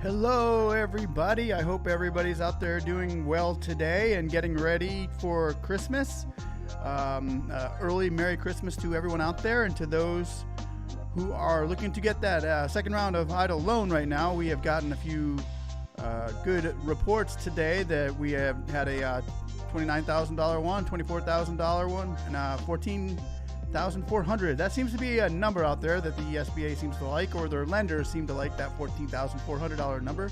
Hello everybody, I hope everybody's out there doing well today and getting ready for Christmas. Early Merry Christmas to everyone out there, and to those who are looking to get that second round of EIDL loan right now. We have gotten a few good reports today that we have had a $29,000 one, $24,000 one, and $14,400. That seems to be a number out there that the SBA seems to like, or their lenders seem to like that $14,400 number.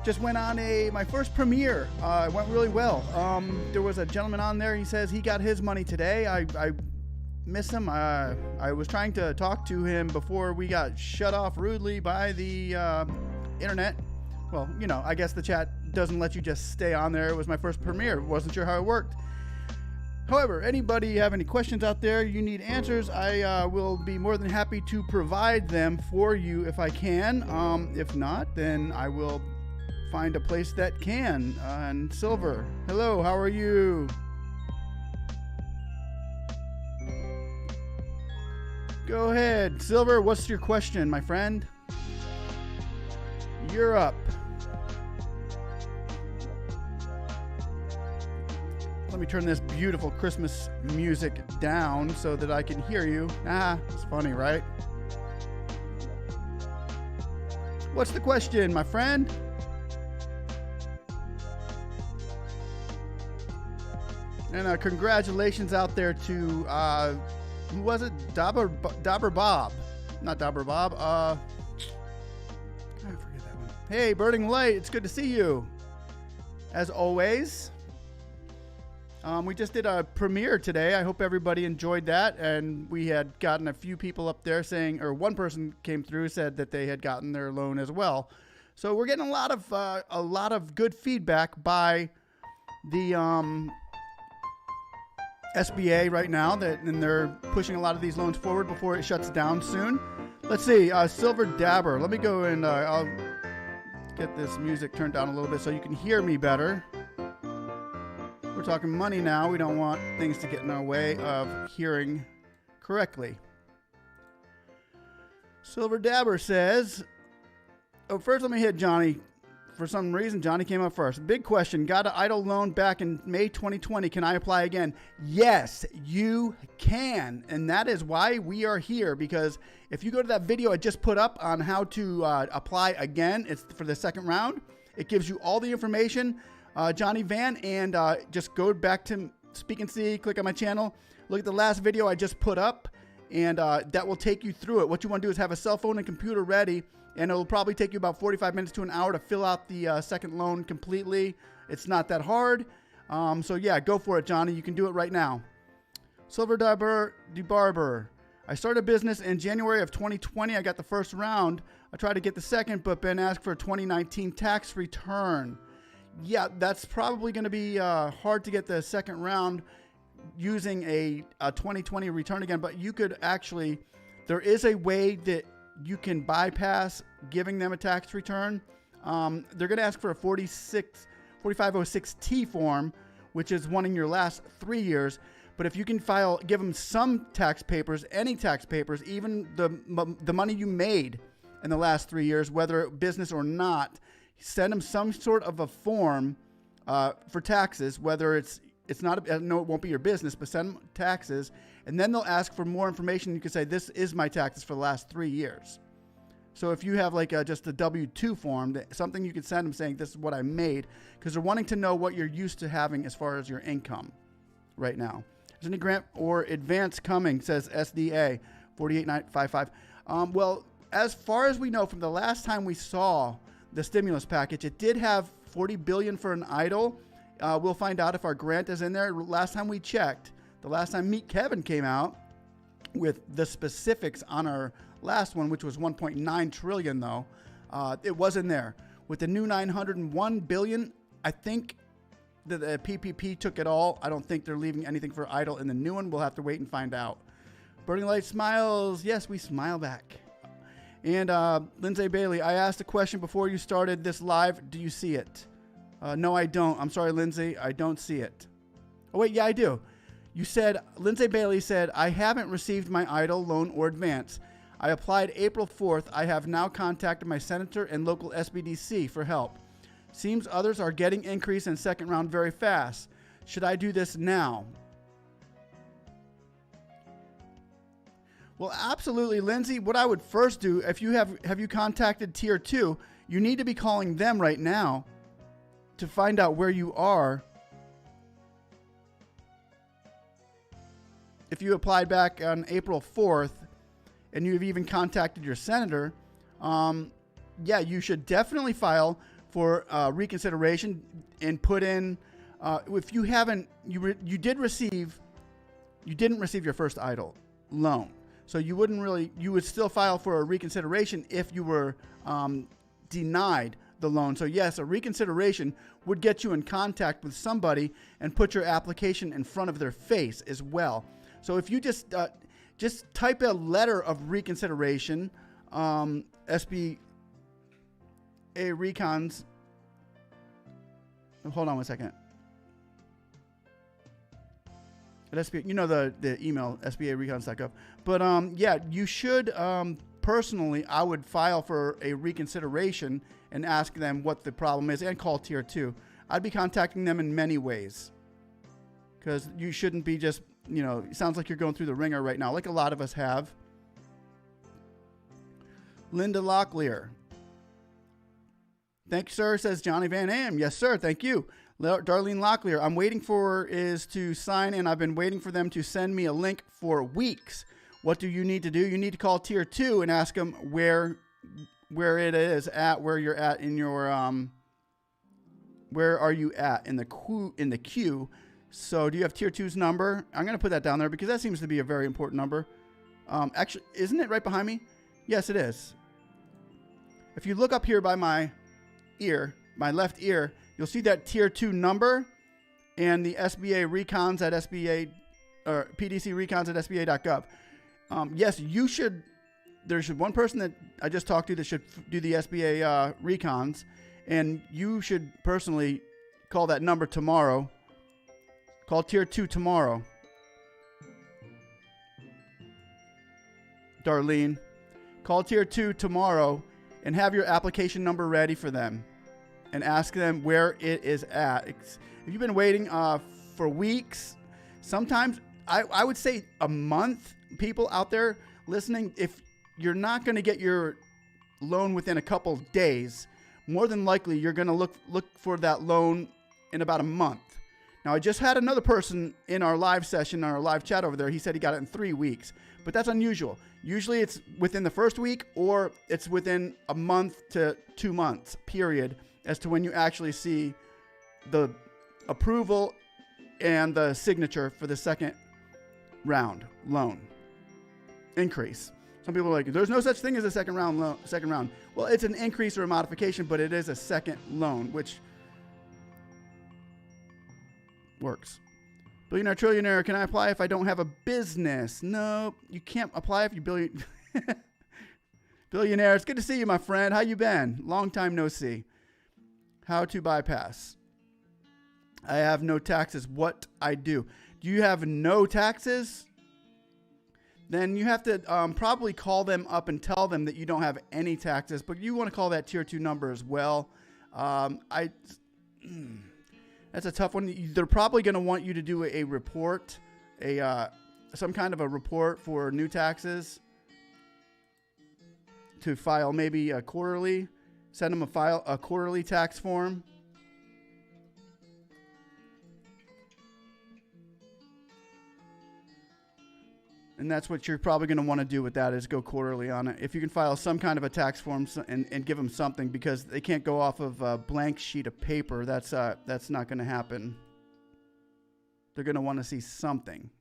Just went on my first premiere. It went really well. There was a gentleman on there. He says he got his money today. I miss him. I was trying to talk to him before we got shut off rudely by the internet. Well, you know, I guess the chat doesn't let you just stay on there. It was my first premiere. Wasn't sure how it worked. However, anybody have any questions out there, you need answers, I will be more than happy to provide them for you if I can. If not, then I will find a place that can. And Silver, hello, how are you? Go ahead, Silver, what's your question, my friend? You're up. Let me turn this beautiful Christmas music down so that I can hear you. It's funny, right? What's the question, my friend? And congratulations out there to, who was it? Dabber Bob. Not Dabber Bob. I forget that one. Hey, Burning Light, it's good to see you. As always. We just did a premiere today. I hope everybody enjoyed that, and we had gotten a few people up there saying, or one person came through, said that they had gotten their loan as well. So we're getting a lot of good feedback by the SBA right now, and they're pushing a lot of these loans forward before it shuts down soon. Let's see, Silver Dabber. Let me go and I'll get this music turned down a little bit so you can hear me better. We're talking money now. We don't want things to get in our way of hearing correctly. Silver Dabber says, oh, first let me hit Johnny. For some reason, Johnny came up first. Big question. Got an EIDL loan back in May 2020. Can I apply again? Yes, you can. And that is why we are here, because if you go to that video I just put up on how to apply again, it's for the second round. It gives you all the information. Johnny Van, and just go back to speaknsee, click on my channel, look at the last video I just put up, and that will take you through it. What you want to do is have a cell phone and computer ready, and it'll probably take you about 45 minutes to an hour to fill out the second loan completely. It's not that hard. So yeah, go for it, Johnny. You can do it right now. Silver DeBarber. I started a business in January of 2020. I got the first round. I tried to get the second, but been asked for a 2019 tax return. Yeah, that's probably going to be hard to get the second round using a 2020 return again, but you could actually, there is a way that you can bypass giving them a tax return. They're going to ask for a 4506T form, which is one in your last 3 years. But if you can give them some tax papers, any tax papers, even the money you made in the last 3 years, whether business or not, send them some sort of a form for taxes, whether it's not, no, it won't be your business, but send them taxes, and then they'll ask for more information. You can say, this is my taxes for the last 3 years. So if you have like just a W-2 form, something you could send them saying, this is what I made, because they're wanting to know what you're used to having as far as your income right now. Is any grant or advance coming, says SDA 48955. Well, as far as we know, from the last time we saw the stimulus package, it did have $40 billion for an EIDL. We'll find out if our grant is in there. Last time we checked, the last time Meet Kevin came out with the specifics on our last one, which was 1.9 trillion though, it was in there. With the new 901 billion, I think that the PPP took it all. I don't think they're leaving anything for EIDL in the new one. We'll have to wait and find out. Burning Light smiles. Yes, we smile back. And Lindsay Bailey, I asked a question before you started this live. Do you see it? No, I don't. I'm sorry, Lindsay. I don't see it. Oh, wait. Yeah, I do. You said, Lindsay Bailey said, I haven't received my EIDL loan or advance. I applied April 4th. I have now contacted my senator and local SBDC for help. Seems others are getting increase in second round very fast. Should I do this now? Well, absolutely, Lindsay. What I would first do, if you have you contacted Tier 2, you need to be calling them right now to find out where you are. If you applied back on April 4th and you've even contacted your senator, yeah, you should definitely file for reconsideration and put in, if you haven't, you didn't receive your first EIDL loan. So you would still file for a reconsideration if you were denied the loan. So yes, a reconsideration would get you in contact with somebody and put your application in front of their face as well. So if you just type a letter of reconsideration, SBA Recons. Hold on one second. At SBA, you know the email sbarecons.gov. But yeah, you should personally, I would file for a reconsideration and ask them what the problem is and call Tier 2. I'd be contacting them in many ways because you shouldn't be just, it sounds like you're going through the ringer right now, like a lot of us have. Linda Locklear. Thank you, sir, says Johnny Van Am. Yes, sir. Thank you. Darlene Locklear. I'm waiting for is to sign in. I've been waiting for them to send me a link for weeks. What do you need to do? You need to call Tier 2 and ask them where it is at, where you're at in your, where are you at in the queue. So do you have Tier 2's number? I'm going to put that down there because that seems to be a very important number. Actually, isn't it right behind me? Yes, it is. If you look up here by my ear, my left ear, you'll see that Tier 2 number and the SBA Recons at SBA, or PDC Recons at SBA.gov. Yes, you should. There should one person that I just talked to that should do the SBA Recons, and you should personally call that number tomorrow. Call Tier 2 tomorrow. Darlene, call Tier 2 tomorrow and have your application number ready for them and ask them where it is at. If you've been waiting for weeks, sometimes I would say a month, people out there listening, if you're not going to get your loan within a couple days, more than likely you're going to look for that loan in about a month. Now, I just had another person in our live session, our live chat over there. He said he got it in 3 weeks, but that's unusual. Usually it's within the first week or it's within a month to 2 months period as to when you actually see the approval and the signature for the second round loan increase. Some people are like, there's no such thing as a second round loan. Well, it's an increase or a modification, but it is a second loan, which works. Billionaire Trillionaire, can I apply if I don't have a business? No, you can't apply if you billionaire. It's good to see you, my friend. How you been? Long time no see. How to bypass. I have no taxes. What I do? Do you have no taxes? Then you have to probably call them up and tell them that you don't have any taxes, but you want to call that Tier 2 number as well. That's a tough one. They're probably going to want you to do a report, some kind of a report for new taxes to file maybe a quarterly. Send them a quarterly tax form. And that's what you're probably going to want to do with that is go quarterly on it. If you can file some kind of a tax form and give them something, because they can't go off of a blank sheet of paper. That's not going to happen. They're going to want to see something.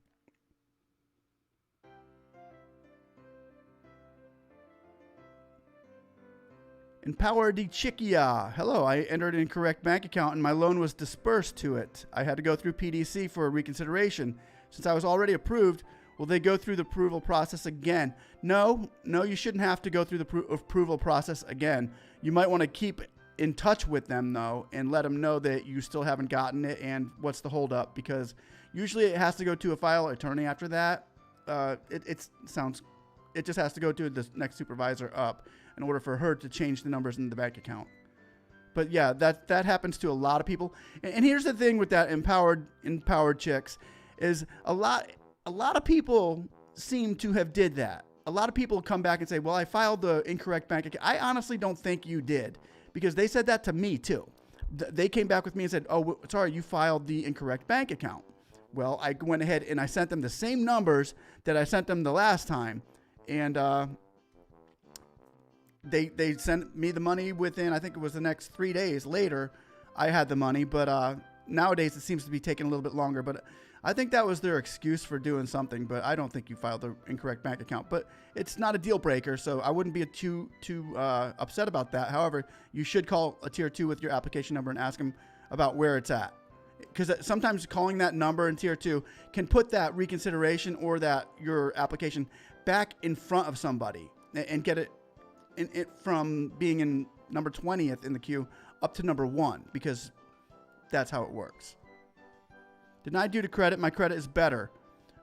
Empower di Chiquia. Hello, I entered an incorrect bank account and my loan was dispersed to it. I had to go through PDC for a reconsideration. Since I was already approved, will they go through the approval process again? No, you shouldn't have to go through the approval process again. You might want to keep in touch with them, though, and let them know that you still haven't gotten it and what's the holdup, because usually it has to go to a file attorney after that. It sounds it just has to go to the next supervisor up in order for her to change the numbers in the bank account. But yeah, that happens to a lot of people. And here's the thing with that empowered chicks is a lot of people seem to have did that. A lot of people come back and say, well, I filed the incorrect bank account. I honestly don't think you did, because they said that to me too. They came back with me and said, oh, sorry, you filed the incorrect bank account. Well, I went ahead and I sent them the same numbers that I sent them the last time. And they sent me the money within, I think it was the next 3 days later, I had the money. But nowadays it seems to be taking a little bit longer. But I think that was their excuse for doing something. But I don't think you filed the incorrect bank account. But it's not a deal breaker, so I wouldn't be too upset about that. However, you should call a tier 2 with your application number and ask them about where it's at. Because sometimes calling that number in tier 2 can put that reconsideration or that your application back in front of somebody and get it from being in number 20th in the queue up to number 1, because that's how it works. Denied due to credit. My credit is better.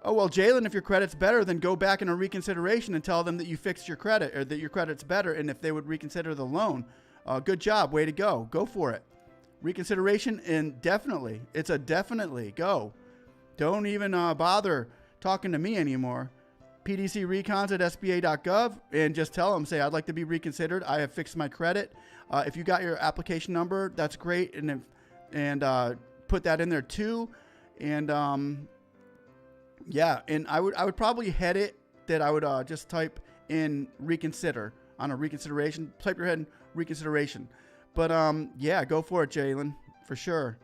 Oh, well, Jalen, if your credit's better, then go back in a reconsideration and tell them that you fixed your credit, or that your credit's better, and if they would reconsider the loan. Good job. Way to go. Go for it. Reconsideration, and definitely. It's a definitely go. Don't even bother talking to me anymore. PDC recons at SBA.gov, and just tell them, say, I'd like to be reconsidered. I have fixed my credit. If you got your application number, that's great. And put that in there too. And yeah, and I would probably head it that I would just type in reconsider on a reconsideration. Type your head in reconsideration. But yeah, go for it, Jalen, for sure.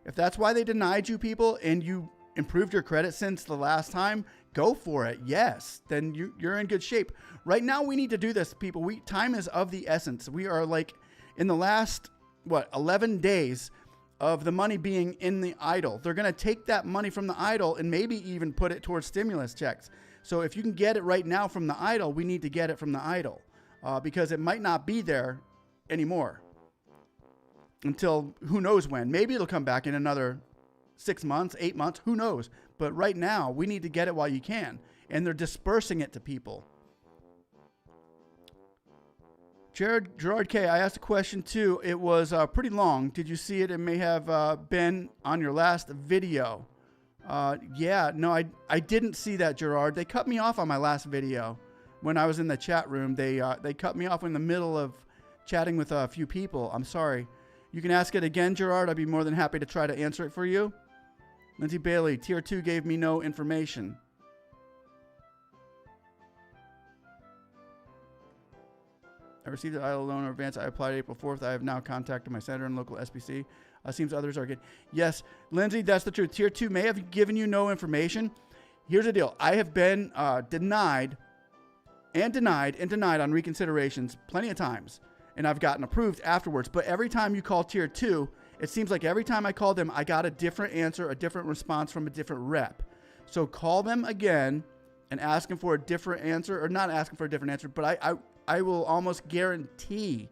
If that's why they denied you, people, and you improved your credit since the last time, go for it. Yes, then you're in good shape. Right now, we need to do this, people. Time is of the essence. We are like in the last 11 days of the money being in the idle. They're going to take that money from the idle and maybe even put it towards stimulus checks. So if you can get it right now from the idle, we need to get it from the idle because it might not be there anymore until who knows when. Maybe it'll come back in another 6 months, 8 months, who knows. But right now, we need to get it while you can. And they're dispersing it to people. Gerard K., I asked a question too. It was pretty long. Did you see it? It may have been on your last video. Yeah, no, I didn't see that, Gerard. They cut me off on my last video. When I was in the chat room, they cut me off in the middle of chatting with a few people. I'm sorry. You can ask it again, Gerard. I'd be more than happy to try to answer it for you. Lindsay Bailey, Tier 2 gave me no information. I received an EIDL loan or advance. I applied April 4th. I have now contacted my senator and local SBC. Seems others are getting. Yes, Lindsay, that's the truth. Tier 2 may have given you no information. Here's the deal. I have been denied on reconsiderations plenty of times. And I've gotten approved afterwards. But every time you call Tier 2, it seems like every time I called them, I got a different answer, a different response from a different rep. So call them again and ask them for a different answer, or not asking for a different answer, but I will almost guarantee,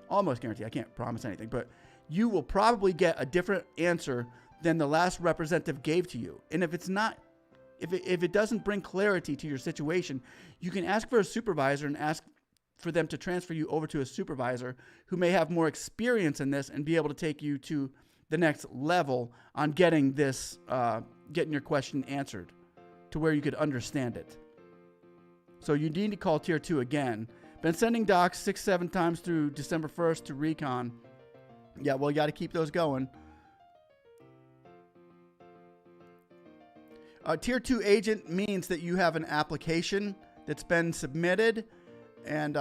I can't promise anything, but you will probably get a different answer than the last representative gave to you. And if it's not, if it doesn't bring clarity to your situation, you can ask for a supervisor and ask for them to transfer you over to a supervisor who may have more experience in this and be able to take you to the next level on getting this, getting your question answered to where you could understand it. So you need to call Tier 2 again. Been sending docs 6-7 times through December 1st to recon. Yeah, well, you got to keep those going. Tier 2 agent means that you have an application that's been submitted, and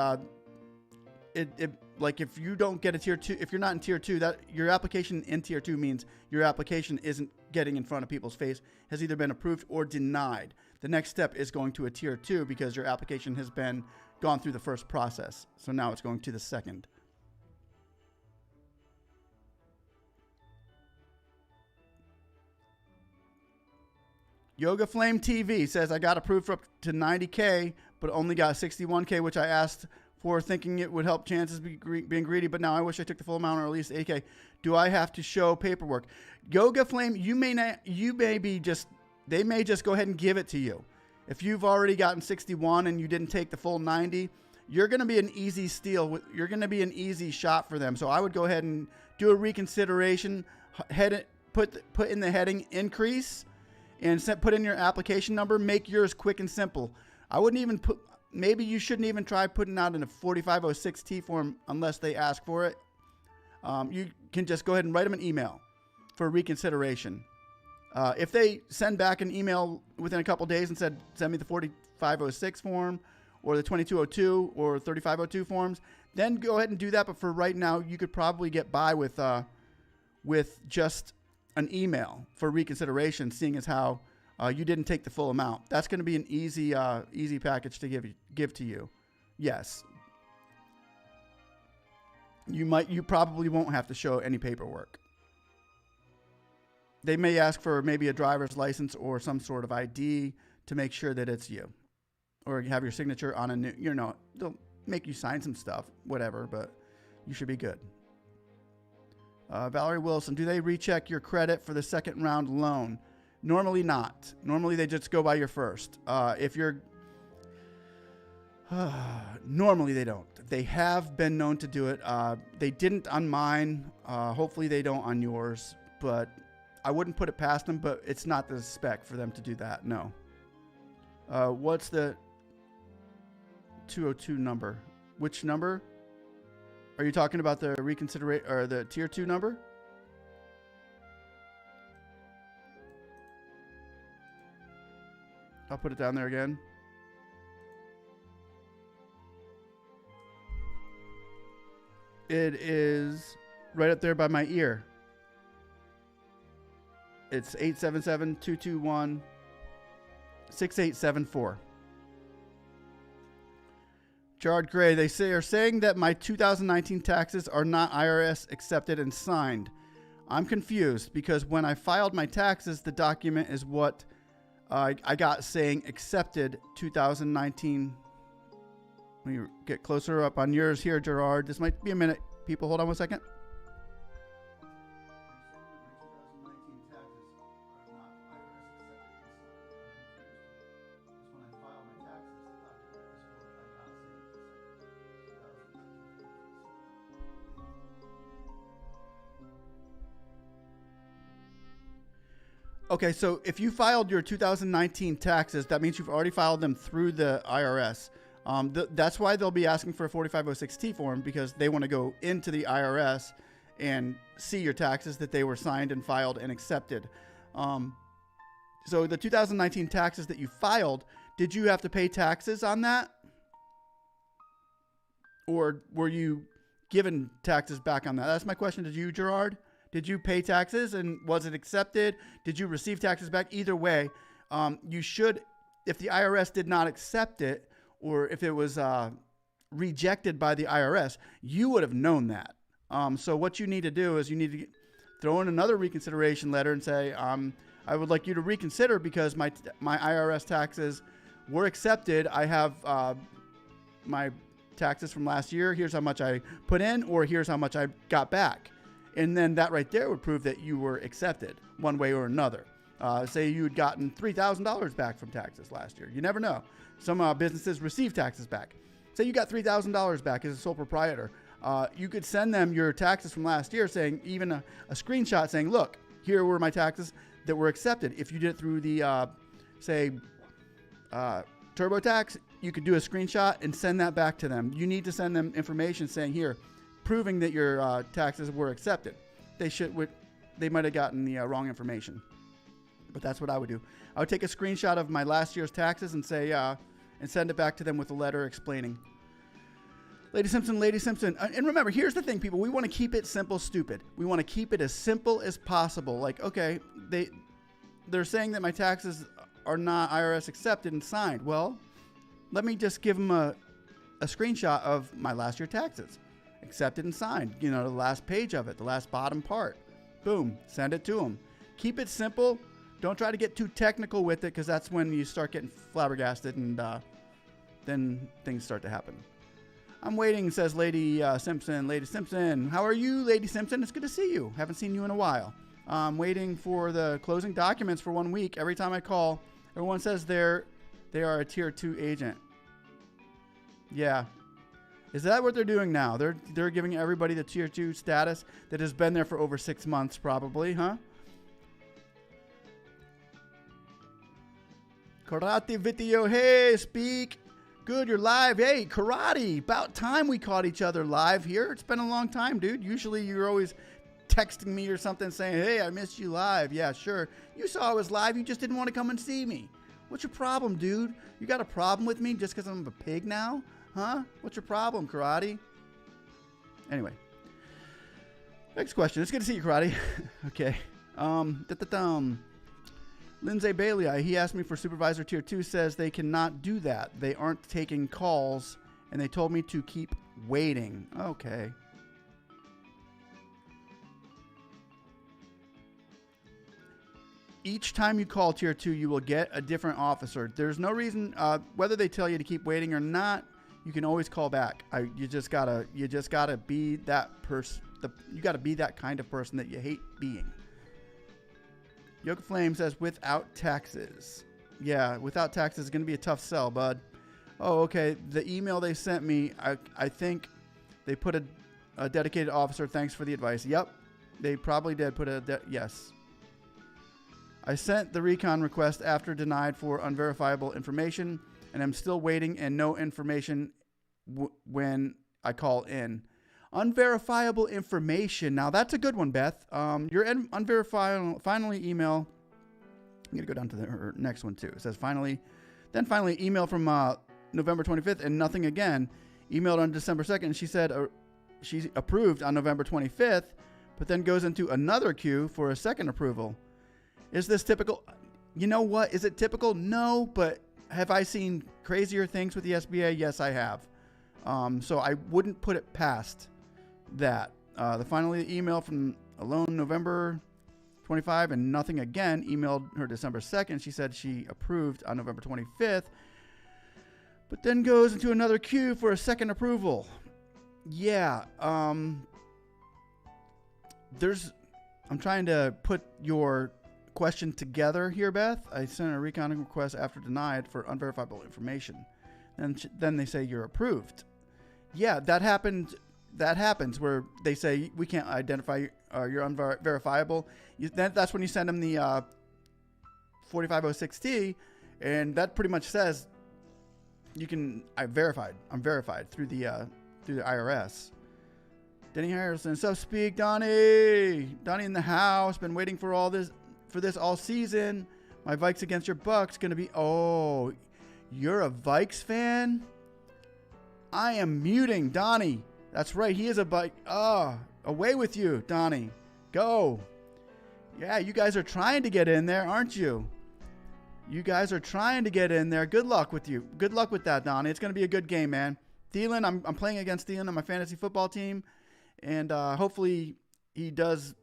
like if you don't get a Tier 2, if you're not in Tier 2, that your application in Tier 2 means your application isn't getting in front of people's face, has either been approved or denied. The next step is going to a Tier 2 because your application has been gone through the first process. So now it's going to the second. Yoga Flame TV says, I got approved for up to 90K, but only got 61K, which I asked for thinking it would help chances being greedy, but now I wish I took the full amount or at least 8K. Do I have to show paperwork? Yoga Flame, they may just go ahead and give it to you. If you've already gotten 61 and you didn't take the full 90, you're going to be an easy steal. You're going to be an easy shot for them. So I would go ahead and do a reconsideration, put in the heading increase, and put in your application number. Make yours quick and simple. I wouldn't even maybe you shouldn't even try putting out in a 4506T form unless they ask for it. You can just go ahead and write them an email for reconsideration. If they send back an email within a couple days and said, send me the 4506 form or the 2202 or 3502 forms, then go ahead and do that. But for right now, you could probably get by with just an email for reconsideration, seeing as how you didn't take the full amount. That's going to be an easy package to give to you. Yes. You probably won't have to show any paperwork. They may ask for maybe a driver's license or some sort of ID to make sure that it's you, or have your signature on a new, they'll make you sign some stuff, whatever, but you should be good. Valerie Wilson, do they recheck your credit for the second round loan? Normally not. Normally they just go by your first. Normally they don't. They have been known to do it. They didn't on mine. Hopefully they don't on yours, but I wouldn't put it past them, but it's not the spec for them to do that. No. What's the 202 number? Which number? Are you talking about the reconsideration or the tier 2 number? I'll put it down there again. It is right up there by my ear. It's 877-221-6874. Gerard Gray, they are saying that my 2019 taxes are not IRS accepted and signed. I'm confused because when I filed my taxes, the document is what I got saying accepted 2019. Let me get closer up on yours here, Gerard. This might be a minute. People, hold on 1 second. Okay, so if you filed your 2019 taxes, that means you've already filed them through the IRS. That's why they'll be asking for a 4506T form, because they want to go into the IRS and see your taxes that they were signed and filed and accepted. So the 2019 taxes that you filed, did you have to pay taxes on that? Or were you given taxes back on that? That's my question to you, Gerard. Did you pay taxes and was it accepted? Did you receive taxes back? Either way, you should, if the IRS did not accept it, or if it was rejected by the IRS, you would have known that. So what you need to do is you need to throw in another reconsideration letter and say, I would like you to reconsider because my IRS taxes were accepted. I have my taxes from last year. Here's how much I put in, or here's how much I got back. And then that right there would prove that you were accepted one way or another. Say you had gotten $3,000 back from taxes last year. You never know. Some businesses receive taxes back. Say you got $3,000 back as a sole proprietor. You could send them your taxes from last year, saying even a screenshot saying, look, here were my taxes that were accepted. If you did it through the, TurboTax, you could do a screenshot and send that back to them. You need to send them information saying here, proving that your taxes were accepted. They might have gotten the wrong information, but that's what I would do. I would take a screenshot of my last year's taxes and say, and send it back to them with a letter explaining. Lady Simpson. And remember, here's the thing, people. We want to keep it simple, stupid. We want to keep it as simple as possible. Like, okay, they're saying that my taxes are not IRS accepted and signed. Well, let me just give them a screenshot of my last year taxes. Accepted and signed. The last page of it, the last bottom part. Boom. Send it to them. Keep it simple. Don't try to get too technical with it, because that's when you start getting flabbergasted and then things start to happen. I'm waiting, says Lady Simpson. Lady Simpson. How are you, Lady Simpson? It's good to see you. Haven't seen you in a while. I'm waiting for the closing documents for 1 week. Every time I call, everyone says they're They are a tier 2 agent. Yeah. Is that what they're doing now? They're giving everybody the tier 2 status that has been there for over 6 months probably, huh? Karate video. Hey, speak. Good, you're live. Hey, karate. About time we caught each other live here. It's been a long time, dude. Usually you're always texting me or something saying, hey, I missed you live. Yeah, sure. You saw I was live. You just didn't want to come and see me. What's your problem, dude? You got a problem with me just because I'm a pig now? Huh? What's your problem, Karate? Anyway. Next question. It's good to see you, Karate. Okay. Lindsay Bailey, he asked me for supervisor tier 2, says they cannot do that. They aren't taking calls, and they told me to keep waiting. Okay. Each time you call tier 2, you will get a different officer. There's no reason, whether they tell you to keep waiting or not, you can always call back. You just gotta be that person. You gotta be that kind of person that you hate being. Yoga Flame says without taxes. Yeah, without taxes is gonna be a tough sell, bud. Oh, okay. The email they sent me, I think they put a dedicated officer. Thanks for the advice. Yep, they probably did put yes. I sent the recon request after denied for unverifiable information, and I'm still waiting and no information when I call in. Unverifiable information. Now, that's a good one, Beth. Your finally email. I'm going to go down to the next one, too. It says finally email from November 25th and nothing again. Emailed on December 2nd. She said she approved on November 25th, but then goes into another queue for a second approval. Is this typical? You know what? Is it typical? No, but have I seen crazier things with the SBA? Yes, I have. So I wouldn't put it past that. The finally email from Alone November 25 and nothing again. Emailed her December 2nd. She said she approved on November 25th, but then goes into another queue for a second approval. Yeah. I'm trying to put your question together here, Beth. I sent a recon request after denied for unverifiable information. And then they say you're approved. Yeah, that happened. That happens where they say we can't identify you're unverifiable. That's when you send them the 4506T, and that pretty much says I'm verified through the IRS. Denny Harrison, speak Donnie in the house. Been waiting for this all season. My Vikes against your Bucks gonna be. Oh, you're a Vikes fan? I am muting Donnie. That's right. He is a Vikes. Away with you, Donnie. Go. Yeah, you guys are trying to get in there, aren't you? You guys are trying to get in there. Good luck with you. Good luck with that, Donnie. It's gonna be a good game, man. Thielen, I'm playing against Thielen on my fantasy football team, and hopefully he does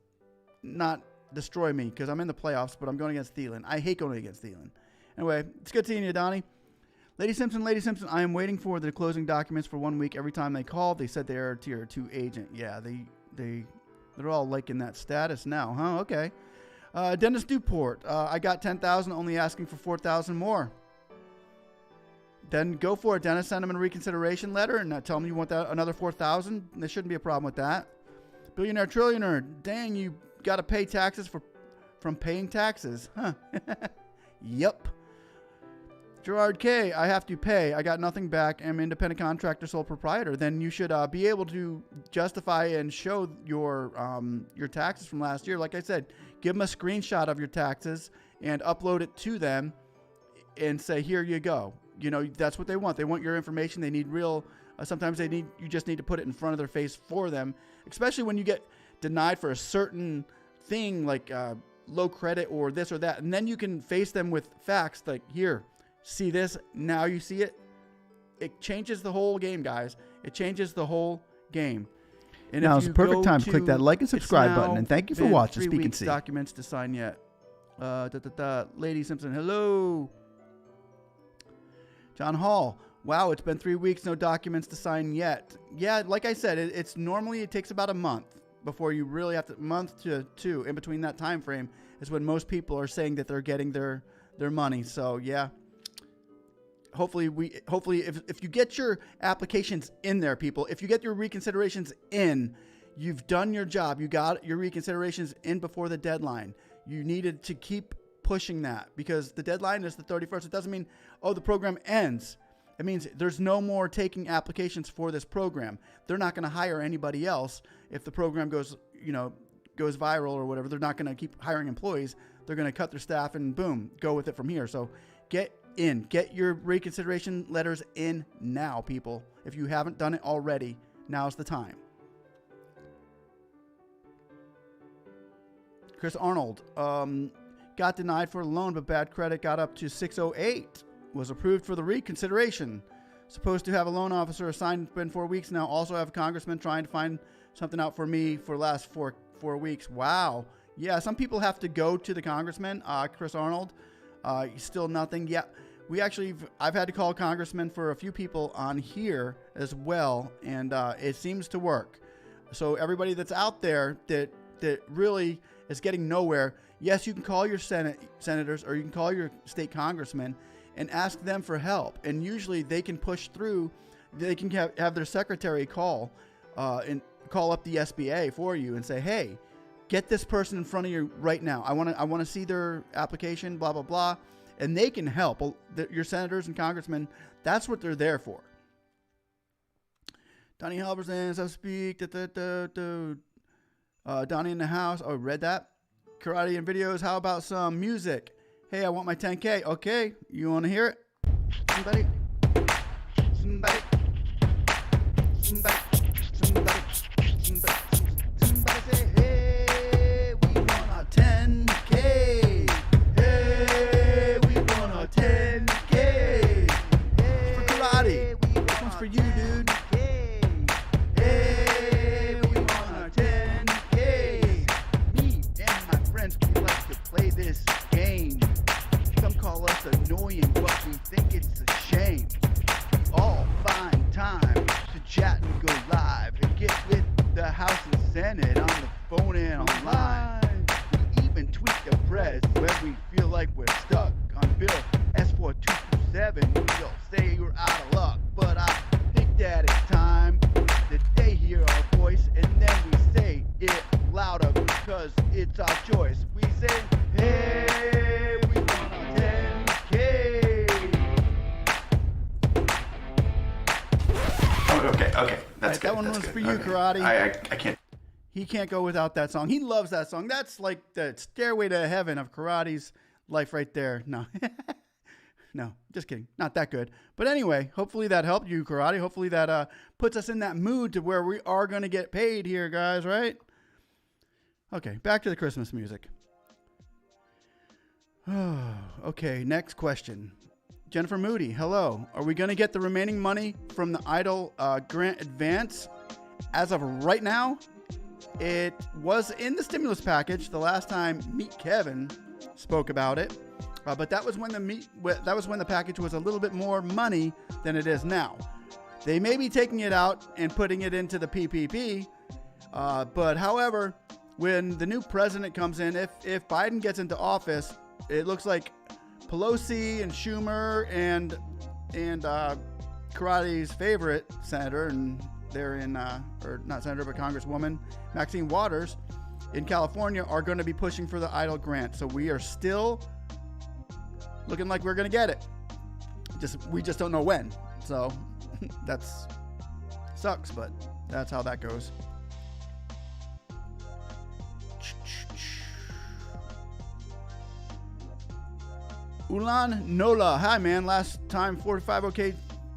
not destroy me because I'm in the playoffs, but I'm going against Thielen. I hate going against Thielen. Anyway, it's good seeing you, Donnie. Lady Simpson, I am waiting for the closing documents for 1 week. Every time they call, they said they're a tier 2 agent. Yeah, they're all liking that status now, huh? Okay. Dennis Duport, I got 10,000, only asking for 4,000 more. Then go for it, Dennis. Send them a reconsideration letter and tell them you want that another 4,000. There shouldn't be a problem with that. Billionaire Trillionaire, dang, you got to pay taxes from paying taxes, huh? Yep. Gerard K, I have to pay. I got nothing back. I'm independent contractor, sole proprietor. Then you should be able to justify and show your taxes from last year. Like I said, give them a screenshot of your taxes and upload it to them and say, here you go. You know, that's what they want. They want your information. They need real. Sometimes you just need to put it in front of their face for them, especially when you get denied for a certain thing like low credit or this or that. And then you can face them with facts like, here, see this. Now you see it. It changes the whole game, guys. It changes the whole game. And now it's the perfect time to click that like and subscribe button. And thank you for watching Speak and See. Documents to sign yet. Lady Simpson, hello. John Hall, wow, it's been 3 weeks, no documents to sign yet. Yeah, like I said, it takes about a month before you really have to, month to two. In between that time frame is when most people are saying that they're getting their money. So yeah, hopefully if you get your applications in there, people, if you get your reconsiderations in, you've done your job. You got your reconsiderations in before the deadline. You needed to keep pushing that because the deadline is the 31st. It doesn't mean, oh, the program ends. It means there's no more taking applications for this program. They're not going to hire anybody else if the program goes viral or whatever. They're not going to keep hiring employees. They're going to cut their staff and boom, go with it from here. So get your reconsideration letters in now, people. If you haven't done it already, now's the time. Chris Arnold, got denied for a loan, but bad credit got up to 608. Was approved for the reconsideration. Supposed to have a loan officer assigned. It's been 4 weeks now. Also have a congressman trying to find something out for me for the last four weeks. Wow. Yeah, some people have to go to the congressman. Chris Arnold, still nothing. Yeah, I've had to call congressmen for a few people on here as well, and it seems to work. So everybody that's out there that really is getting nowhere, yes, you can call your senators or you can call your state congressmen and ask them for help. And usually they can push through. They can have their secretary call and call up the SBA for you and say, hey, get this person in front of you right now. I want to see their application, blah, blah, blah. And they can help. Your senators and congressmen, that's what they're there for. Donnie Halverson, so speak. Donnie in the house. Oh, read that. Karate and videos. How about some music? Hey, I want my 10K. Okay, you want to hear it? Somebody say, hey, we want our 10K. Hey, we want our 10K. For karate. This one's for you, dude. Hey, we want our 10K. Me and my friends, we like to play this game. Some call us annoying, but we think it's a shame. We all find time to chat and go live and get with the House and Senate on the phone and online. We even tweet the press when we feel like we're stuck on Bill S4227. You'll say you're out of luck, but I think that it's time that they hear our voice and then we say it louder because it's our choice. We say, hey, we want our 10K. Okay. That's good. That one That's was good. for you, Okay. Karate. I can't. He can't go without that song. He loves that song. That's like the stairway to heaven of Karate's life right there. No. No, just kidding. Not that good. But anyway, hopefully that helped you, Karate. Hopefully that puts us in that mood to where we are going to get paid here, guys, right? Okay, back to the Christmas music. Okay, next question. Jennifer Moody, hello. Are we going to get the remaining money from the EIDL grant advance? As of right now, it was in the stimulus package the last time Meet Kevin spoke about it, but that was when the package was a little bit more money than it is now. They may be taking it out and putting it into the PPP, but however, when the new president comes in, if Biden gets into office, it looks like Pelosi and Schumer and Karate's favorite senator, and they're in, or not senator, but Congresswoman Maxine Waters in California, are going to be pushing for the EIDL grant. So we are still looking like we're going to get it. We just don't know when. So that's sucks, but that's how that goes. Ulan Nola. Hi, man. Last time 45 OK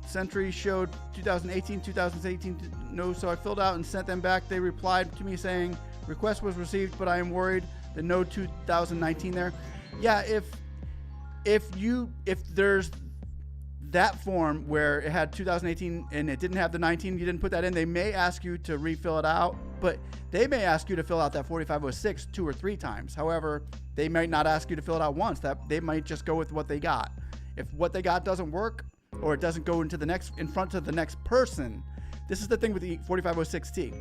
Century showed 2018, 2018. No, so I filled out and sent them back. They replied to me saying, request was received, but I am worried that no 2019 there. Yeah, if there's that form where it had 2018 and it didn't have the 19, you didn't put that in, they may ask you to refill it out, but they may ask you to fill out that 4506 2 or 3 times. However, they might not ask you to fill it out once. That they might just go with what they got. If what they got doesn't work, or it doesn't go in front of the next person, this is the thing with the 4506T.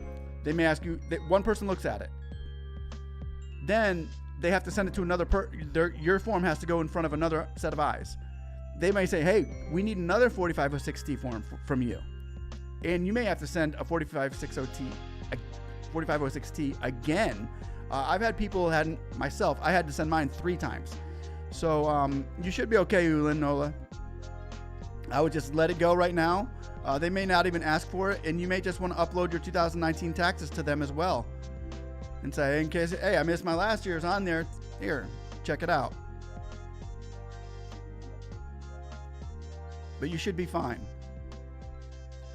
They may ask you that one person looks at it, then they have to send it to another your form has to go in front of another set of eyes. they may say, hey, we need another 4506T form from you. And you may have to send a 4506T again. I've had people myself, I had to send mine 3 times. So you should be okay, Ulin Nola. I would just let it go right now. They may not even ask for it, and you may just want to upload your 2019 taxes to them as well. And say, in case, hey, I missed my last year's on there. Here, check it out. But you should be fine.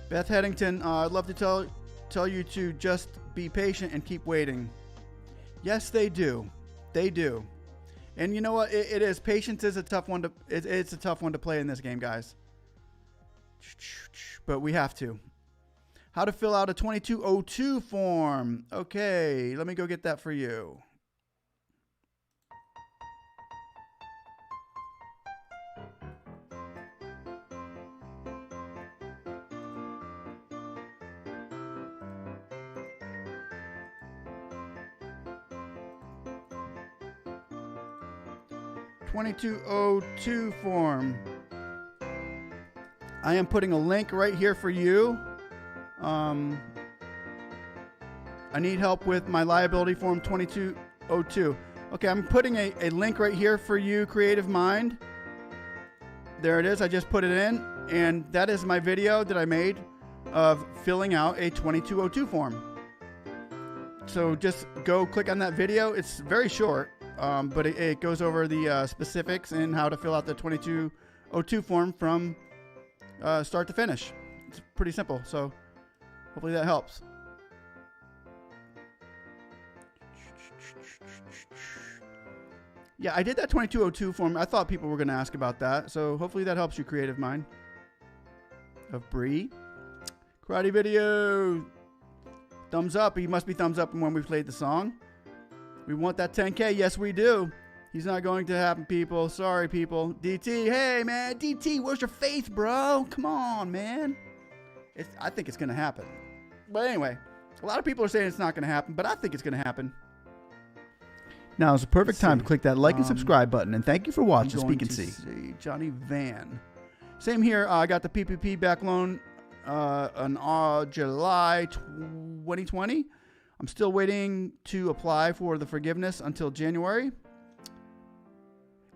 Beth Headington, I'd love to tell you to just be patient and keep waiting. Yes, they do. They do. And you know what? It is. Patience is a tough one to. It's a tough one to play in this game, guys. But we have to. How to fill out a 2202 form. Okay, let me go get that for you. (2202) form. I am putting a link right here for you. I need help with my liability form 2202. Okay, I'm putting a link right here for you, Creative Mind. There it is. I just put it in, and that is my video that I made of filling out a 2202 form. So just go click on that video. It's very short, but it goes over the specifics and how to fill out the 2202 form from start to finish. It's pretty simple, so hopefully that helps. Yeah, I did that 2202 form. I thought people were going to ask about that, so hopefully that helps you, Creative Mind. Of Bree. Karate video. Thumbs up. He must be thumbs up when we played the song. We want that 10K. Yes, we do. He's not going to happen, people. Sorry, people. DT, hey, man. DT, where's your faith, bro? Come on, man. I think it's going to happen. But anyway, a lot of people are saying it's not going to happen, but I think it's going to happen. Now is the perfect time to click that like and subscribe button. And thank you for watching Speak and See. Johnny Van. Same here. I got the PPP back loan on July 2020. I'm still waiting to apply for the forgiveness until January.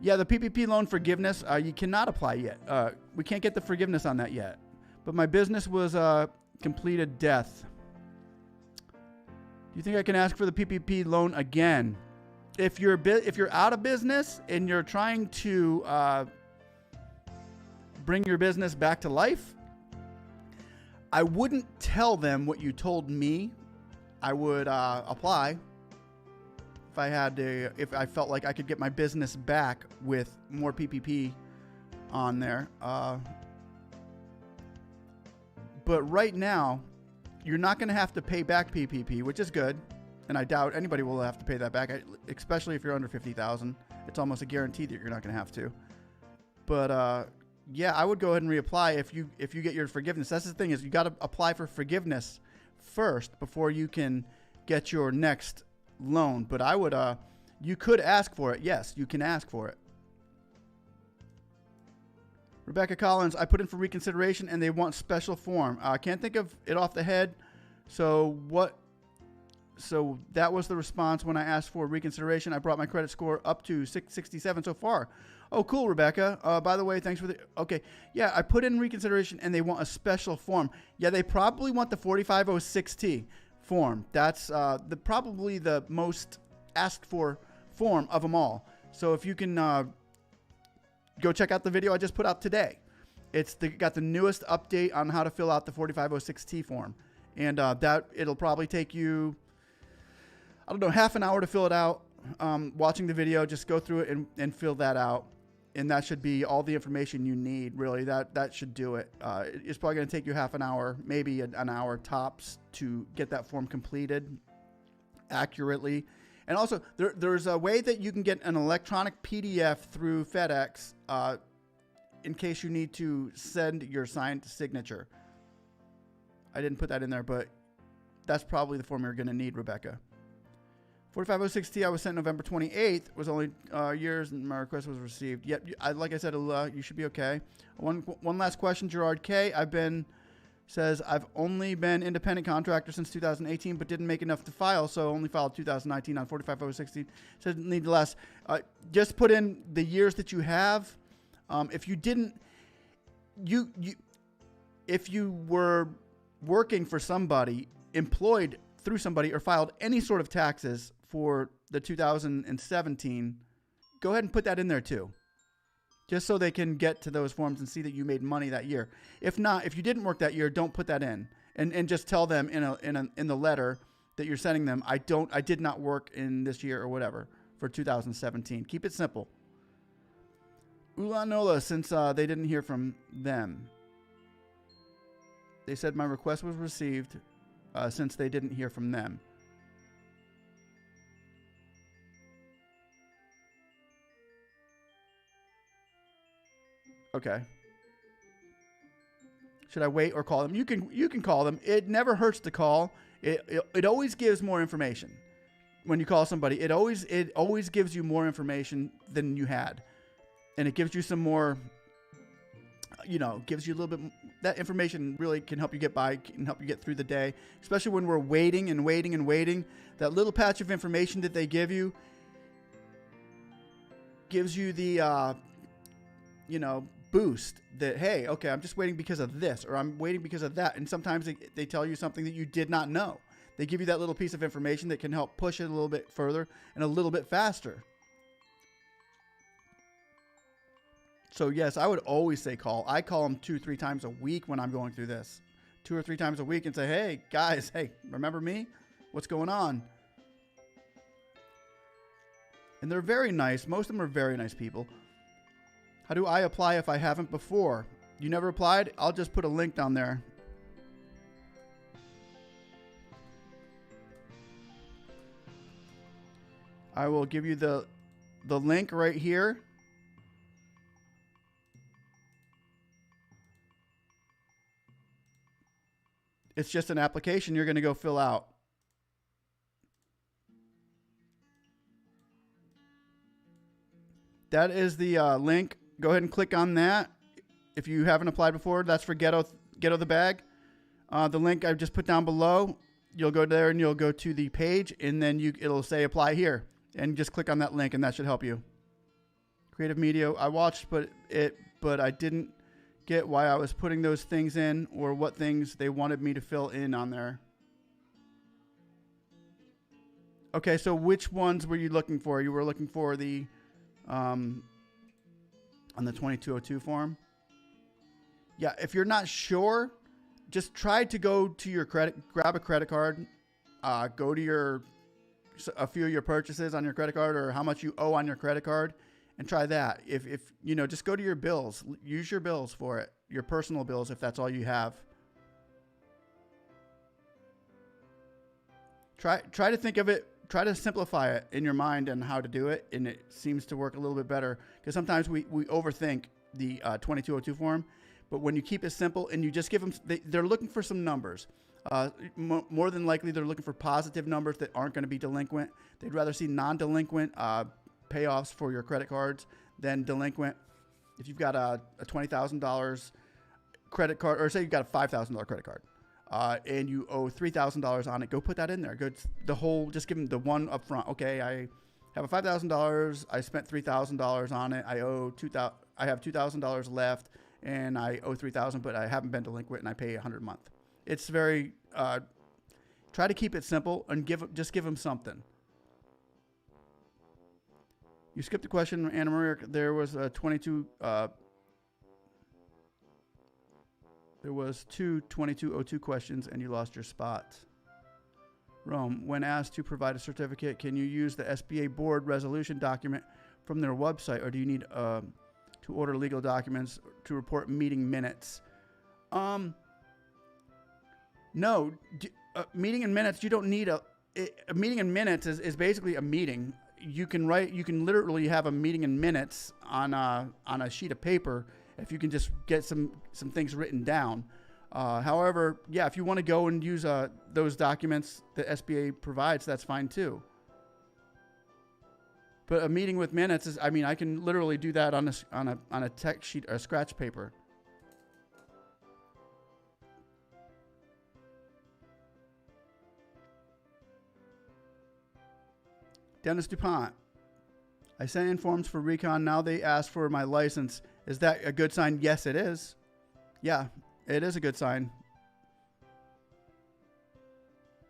Yeah, the PPP loan forgiveness, you cannot apply yet. We can't get the forgiveness on that yet. But my business was completed death. Do you think I can ask for the PPP loan again? If you're out of business and you're trying to bring your business back to life, I wouldn't tell them what you told me. I would apply if I felt like I could get my business back with more PPP on there. But right now, you're not going to have to pay back PPP, which is good. And I doubt anybody will have to pay that back, especially if you're under 50,000. It's almost a guarantee that you're not going to have to. But yeah, I would go ahead and reapply if you get your forgiveness. That's the thing, is you got to apply for forgiveness first before you can get your next loan. But I would you could ask for it. Yes, you can ask for it. Rebecca Collins, I put in for reconsideration and they want special form. I can't think of it off the head. So that was the response when I asked for reconsideration. I brought my credit score up to 667 so far. Oh, cool, Rebecca. By the way, thanks for the... Okay. Yeah, I put in reconsideration and they want a special form. Yeah, they probably want the 4506T form. That's probably the most asked for form of them all. So if you can go check out the video I just put out today. It's got the newest update on how to fill out the 4506T form. And it'll probably take you... I don't know, half an hour to fill it out. Watching the video, just go through it and fill that out. And that should be all the information you need, really. That should do it. It's probably going to take you half an hour, maybe an hour tops, to get that form completed accurately. And also, there's a way that you can get an electronic PDF through FedEx in case you need to send your signed signature. I didn't put that in there, but that's probably the form you're going to need, Rebecca. 4506T I was sent November 28th. Was only years and my request was received. Yep, like I said, you should be okay. One last question, Gerard K. Says, I've only been independent contractor since 2018, but didn't make enough to file, so only filed 2019 on 4506T. Says need less. Just put in the years that you have. If you didn't, if you were working for somebody, employed through somebody, or filed any sort of taxes for the 2017, go ahead and put that in there too. Just so they can get to those forms and see that you made money that year. If not, if you didn't work that year, don't put that in, and just tell them in the letter that you're sending them, I did not work in this year or whatever for 2017. Keep it simple. Ulanola, since they didn't hear from them, they said my request was received since they didn't hear from them. Okay. Should I wait or call them? You can call them. It never hurts to call. It always gives more information. When you call somebody, it always gives you more information than you had. And it gives you some more, gives you a little bit. That information really can help you get by, can help you get through the day, especially when we're waiting and waiting and waiting. That little patch of information that they give you gives you the, boost that, hey, okay, I'm just waiting because of this, or I'm waiting because of that. And sometimes they tell you something that you did not know. They give you that little piece of information that can help push it a little bit further and a little bit faster. So yes, I would always say call. I call them 2-3 times a week when I'm going through this. 2 or 3 times a week and say, hey, guys, hey, remember me? What's going on? And they're very nice. Most of them are very nice people. How do I apply if I haven't before? You never applied? I'll just put a link down there. I will give you the link right here. It's just an application you're going to go fill out. That is the link. Go ahead and click on that. If you haven't applied before, that's for Ghetto the Bag. The link I've just put down below, you'll go there and you'll go to the page, and then it'll say apply here, and just click on that link, and that should help you. Creative Media, I watched, but I didn't get why I was putting those things in, or what things they wanted me to fill in on there. Okay, so which ones were you looking for? You were looking for the on the 2202 form. Yeah, if you're not sure, just try to go to your grab a credit card, go to a few of your purchases on your credit card, or how much you owe on your credit card, and try that. If just go to your bills, use your bills for it, your personal bills, if that's all you have. Try to think of it. Try to simplify it in your mind and how to do it, and it seems to work a little bit better, because sometimes we overthink the 2202 form. But when you keep it simple and you just give them, they're looking for some numbers. More than likely, they're looking for positive numbers that aren't going to be delinquent. They'd rather see non-delinquent payoffs for your credit cards than delinquent. If you've got a $20,000 credit card, or say you've got a $5,000 credit card, and you owe $3,000 on it, go put that in there. Just give them the one up front. Okay, I have a $5,000. I spent $3,000 on it. I have $2,000 left, and I owe $3,000, but I haven't been delinquent, and I pay $100 a month. It's very try to keep it simple and just give them something. You skipped a question, Anna Maria. There was a 22. There was 2 2202 questions, and you lost your spot. Rome, when asked to provide a certificate, can you use the SBA board resolution document from their website, or do you need to order legal documents to report meeting minutes? No, meeting in minutes. You don't need a meeting in minutes is basically a meeting. You can literally have a meeting in minutes on a sheet of paper if you can just get some things written down. However, if you want to go and use those documents that SBA provides, that's fine too. But a meeting with minutes is, I mean, I can literally do that on a text sheet or a scratch paper. Dennis DuPont. I sent in forms for recon. Now they ask for my license. Is that a good sign? Yes, it is. Yeah, it is a good sign.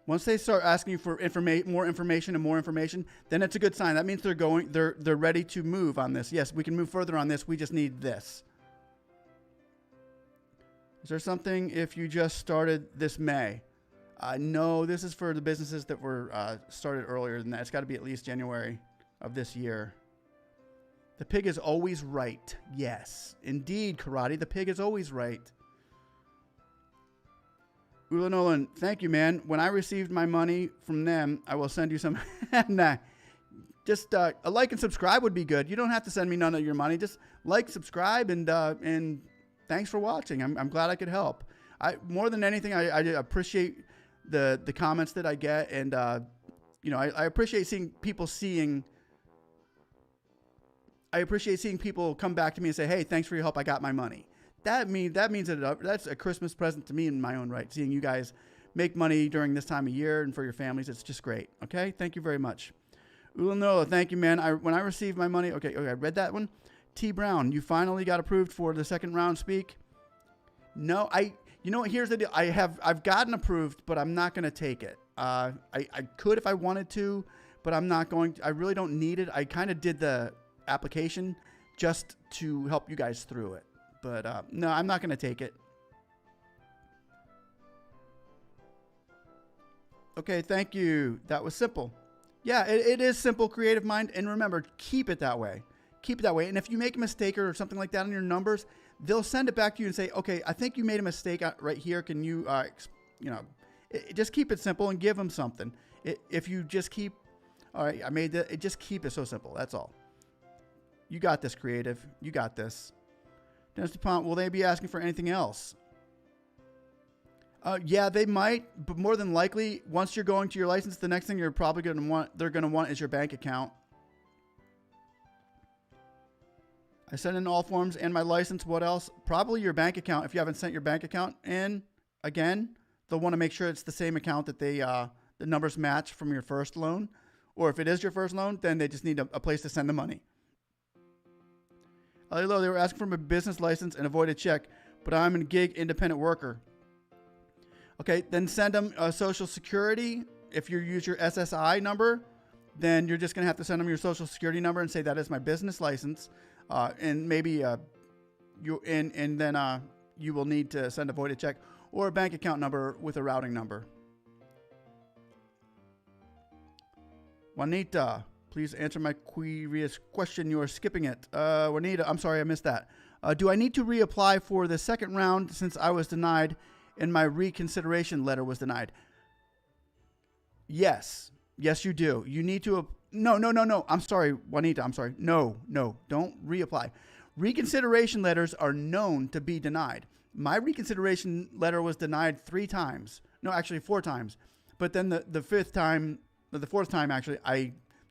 Once they start asking you for more information, then it's a good sign. That means they're ready to move on this. Yes, we can move further on this. We just need this. Is there something if you just started this May? No, this is for the businesses that were started earlier than that. It's got to be at least January of this year. The pig is always right. Yes, indeed, Karate. The pig is always right. Ula Nolan, thank you, man. When I received my money from them, I will send you some. Nah, just a like and subscribe would be good. You don't have to send me none of your money. Just like, subscribe, and thanks for watching. I'm glad I could help. More than anything, I appreciate the comments that I get, and you know, I appreciate seeing people I appreciate seeing people come back to me and say, "Hey, thanks for your help. I got my money." That means that that's a Christmas present to me in my own right. Seeing you guys make money during this time of year and for your families, it's just great. Okay, thank you very much. Ulanola, thank you, man. When I received my money, okay, I read that one. T Brown, you finally got approved for the second round speak. No, you know what? Here's the deal. I've gotten approved, but I'm not going to take it. I could if I wanted to, but I'm not going to. I really don't need it. I kind of did the application just to help you guys through it. But no, I'm not going to take it. Okay, thank you. That was simple. Yeah, it is simple, creative mind. And remember, keep it that way. Keep it that way. And if you make a mistake or something like that on your numbers, they'll send it back to you and say, okay, I think you made a mistake right here. Can you, just keep it simple and give them something. If you just keep, all right, I made that. Just keep it so simple. That's all. You got this, creative. You got this. Dennis DuPont, will they be asking for anything else? Yeah, they might, but more than likely, once you're going to your license, the next thing they're going to want is your bank account. I sent in all forms and my license. What else? Probably your bank account. If you haven't sent your bank account in, again, they'll want to make sure it's the same account that the numbers match from your first loan. Or if it is your first loan, then they just need a place to send the money. Hello, they were asking for my business license and a voided check, but I'm a gig independent worker. Okay, then send them a social security. If you use your SSI number, then you're just going to have to send them your social security number and say that is my business license. And maybe then you will need to send a voided check or a bank account number with a routing number. Juanita, please answer my curious question. You are skipping it. Juanita, I'm sorry, I missed that. Do I need to reapply for the second round since I was denied and my reconsideration letter was denied? Yes. Yes, you do. You need to... No. I'm sorry, Juanita. I'm sorry. No. Don't reapply. Reconsideration letters are known to be denied. My reconsideration letter was denied 3 times. No, actually 4 times. But then the fourth time, actually,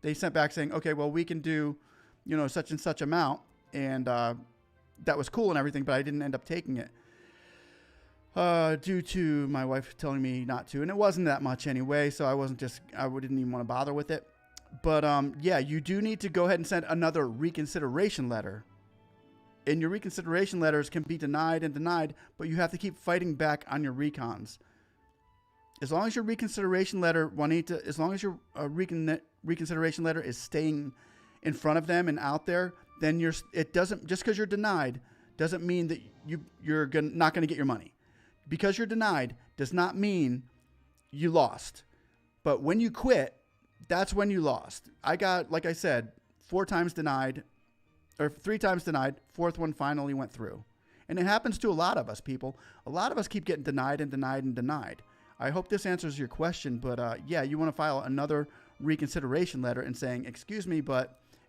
they sent back saying, okay, well, we can do, such and such amount. And that was cool and everything, but I didn't end up taking it. Due to my wife telling me not to. And it wasn't that much anyway, so I didn't even want to bother with it. But yeah, you do need to go ahead and send another reconsideration letter. And your reconsideration letters can be denied and denied, but you have to keep fighting back on your recons. As long as your reconsideration letter, Juanita, as long as your reconsideration letter is staying in front of them and out there, then it doesn't, just because you're denied doesn't mean that you're not going to get your money. Because you're denied does not mean you lost. But when you quit, that's when you lost. I got, like I said, 4 times denied, or 3 times denied. 4th one finally went through. And it happens to a lot of us, people. A lot of us keep getting denied and denied and denied. I hope this answers your question, but yeah, you want to file another reconsideration letter and saying, excuse me,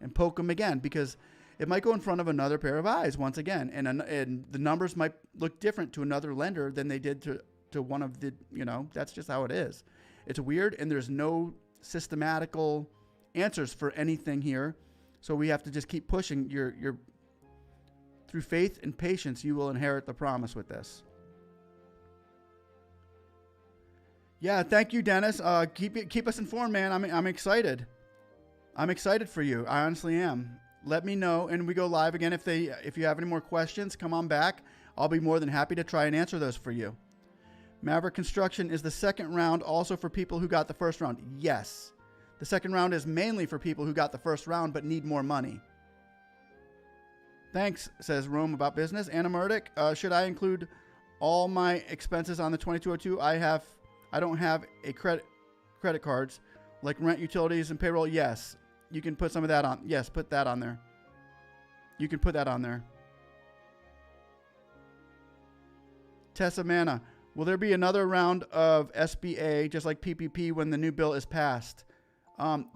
and poke them again, because it might go in front of another pair of eyes once again. And the numbers might look different to another lender than they did to one of the, that's just how it is. It's weird, and there's no systematical answers for anything here. So we have to just keep pushing. Through faith and patience, you will inherit the promise with this. Yeah, thank you, Dennis. Keep us informed, man. I'm excited. I'm excited for you. I honestly am. Let me know, and we go live again. If you have any more questions, come on back. I'll be more than happy to try and answer those for you. Maverick Construction, is the second round also for people who got the first round? Yes. The second round is mainly for people who got the first round but need more money. Thanks, says Rome About Business. Anna Murdoch, should I include all my expenses on the 2202? I don't have a credit cards like rent, utilities, and payroll. Yes. You can put some of that on. Yes, put that on there. You can put that on there. Tessa Manna, will there be another round of SBA just like PPP when the new bill is passed?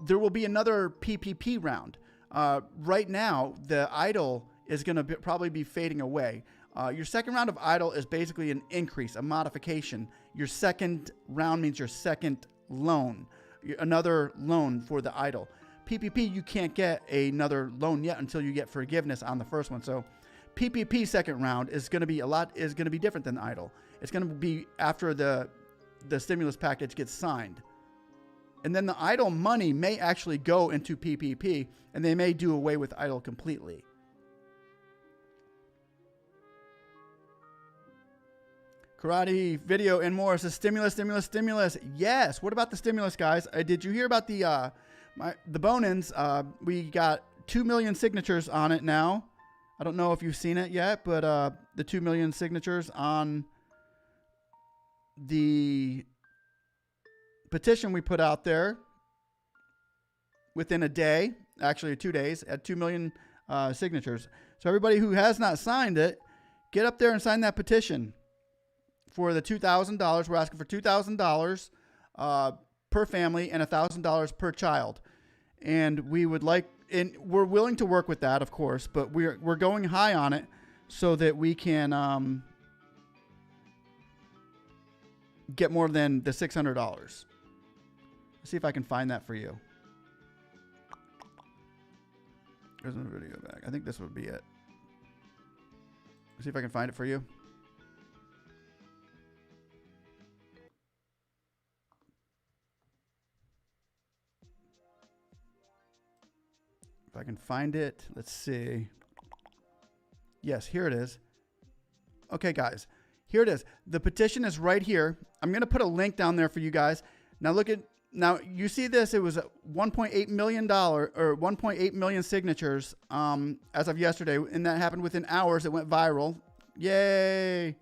There will be another PPP round. Right now, the EIDL is going to probably be fading away. Your second round of EIDL is basically an increase, a modification. Your second round means your second loan, another loan for the EIDL. PPP, you can't get another loan yet until you get forgiveness on the first one. So PPP second round is going to be different than the EIDL. It's going to be after the stimulus package gets signed. And then the EIDL money may actually go into PPP, and they may do away with EIDL completely. Karate video and more says stimulus. Yes. What about the stimulus, guys? Did you hear about the Bonins? We got 2 million signatures on it now. I don't know if you've seen it yet, but the 2 million signatures on the petition we put out there within a day, actually 2 days, at 2 million signatures. So everybody who has not signed it, get up there and sign that petition. For the $2,000, we're asking for $2,000 per family and $1,000 per child. And we would like, and we're willing to work with that, of course, but we're going high on it so that we can get more than the $600. Let's see if I can find that for you. There's no video back. I think this would be it. Let's see if I can find it for you. If I can find it, let's see. Yes, here it is. Okay, guys, here it is. The petition is right here. I'm going to put a link down there for you guys. Now now you see this, it was $1.8 million or 1.8 million signatures as of yesterday, and that happened within hours. It went viral. Yay.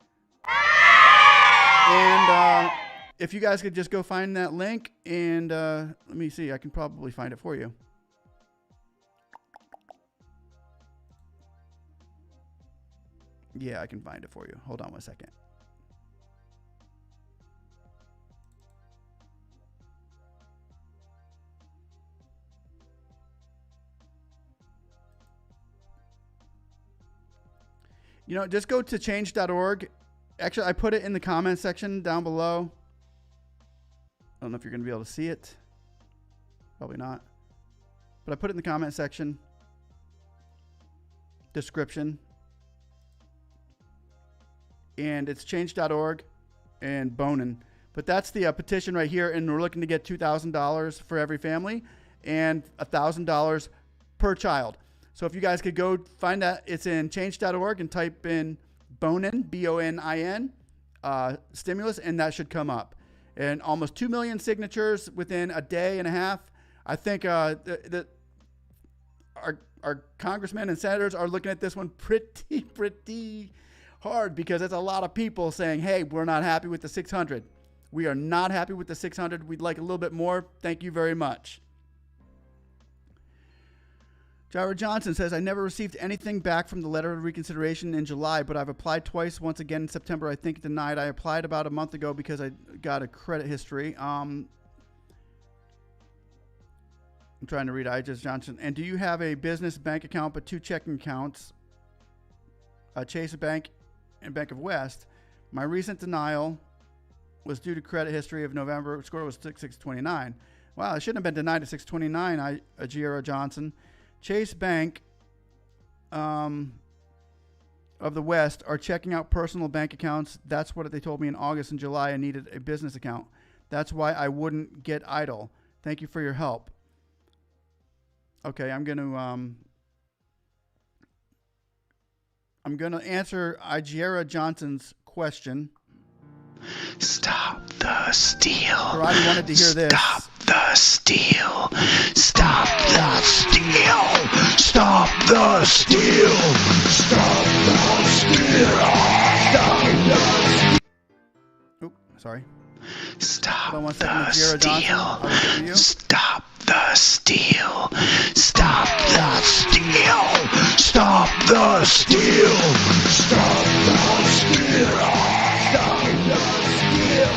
And if you guys could just go find that link and let me see, I can probably find it for you. Yeah, I can find it for you. Hold on one second. You know, just go to change.org. Actually, I put it in the comment section down below. I don't know if you're going to be able to see it. Probably not. But I put it in the comment section. Description. And it's change.org and Bonin. But that's the petition right here, and we're looking to get $2,000 for every family and $1,000 per child. So if you guys could go find that, it's in change.org and type in Bonin, B-O-N-I-N, stimulus, and that should come up. And almost 2 million signatures within a day and a half. I think our congressmen and senators are looking at this one pretty hard, because it's a lot of people saying, hey, we're not happy with the 600. We are not happy with the 600. We'd like a little bit more. Thank you very much. Jared Johnson says, I never received anything back from the letter of reconsideration in July, but I've applied twice, once again in September. I think denied. I applied about a month ago because I got a credit history. I'm trying to read Ijaz Johnson. And do you have a business bank account but 2 checking accounts? Chase Bank and Bank of West. My recent denial was due to credit history of November. Score was 629. Wow, I shouldn't have been denied at 629, Ajira Johnson. Chase Bank of the West are checking out personal bank accounts. That's what they told me in August and July. I needed a business account. That's why I wouldn't get EIDL. Thank you for your help. Okay, I'm gonna answer Ijera Johnson's question. Stop the steal. Karate wanted to hear this. Stop the steal. Stop the steal. Stop the steal. Stop the steal. Stop the steal. Oop, sorry. Stop Hold on 1 second, the Ijera Johnson. steal. Stop the steal. Stop the steal. Stop the steal. Stop the steal. Stop the steal.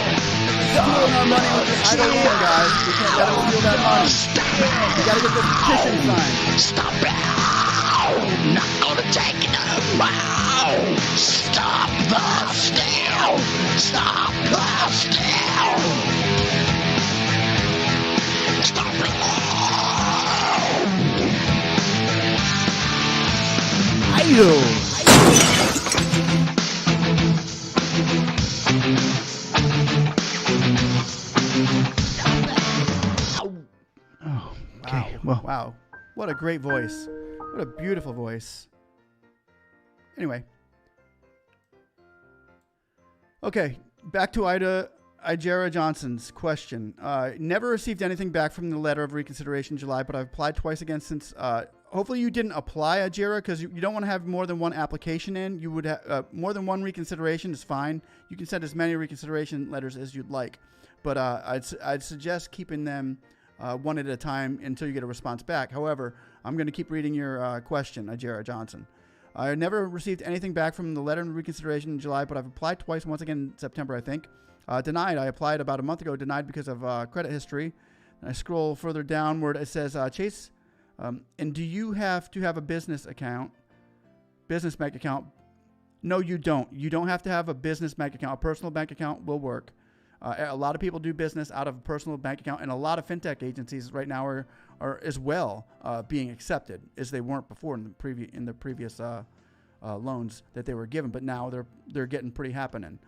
Stealing our money with this EIDL loan, guys. We can't let them steal that money. We gotta get this petition signed. Stop it. I'm not gonna take it. Wow. Stop the steal. Stop the steal. Stop it. EIDL. Oh, okay. Well, Wow. What a great voice. What a beautiful voice. Anyway. Okay, back to Ijera Johnson's question. Never received anything back from the letter of reconsideration in July, but I've applied twice again since. Hopefully you didn't apply, Ijera, because you don't want to have more than one application in. You would have more than one reconsideration is fine. You can send as many reconsideration letters as you'd like, but I'd suggest keeping them one at a time until you get a response back. However, I'm going to keep reading your question, Ijera Johnson. I never received anything back from the letter of reconsideration in July, but I've applied twice, once again in September, I think. Denied. I applied about a month ago, denied because of credit history. And I scroll further downward. It says, Chase, and do you have to have a business account, business bank account? No, you don't. You don't have to have a business bank account. A personal bank account will work. A lot of people do business out of a personal bank account, and a lot of fintech agencies right now are as well being accepted as they weren't before in the previous loans that they were given. But now they're getting pretty happening.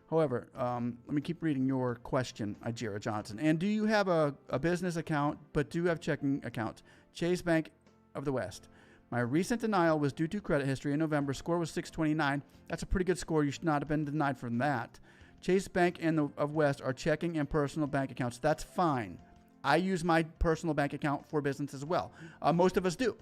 However, let me keep reading your question, Ijera Johnson. And do you have a business account, but do have checking accounts? Chase Bank of the West. My recent denial was due to credit history in November. Score was 629. That's a pretty good score. You should not have been denied from that. Chase Bank and of West are checking and personal bank accounts. That's fine. I use my personal bank account for business as well. Most of us do.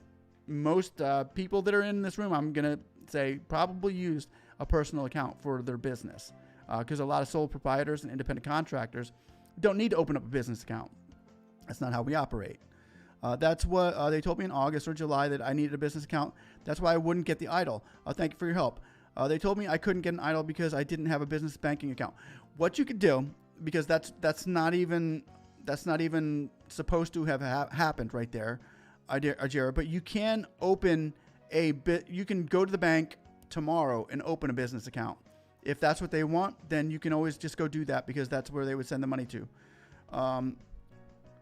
Most people that are in this room, I'm going to say, probably used a personal account for their business because a lot of sole proprietors and independent contractors don't need to open up a business account. That's not how we operate. That's what they told me in August or July, that I needed a business account. That's why I wouldn't get the EIDL. Thank you for your help. They told me I couldn't get an EIDL because I didn't have a business banking account. What you could do, because that's not even supposed to have happened right there, Ijera, but you can open you can go to the bank tomorrow and open a business account. If that's what they want, then you can always just go do that, because that's where they would send the money to.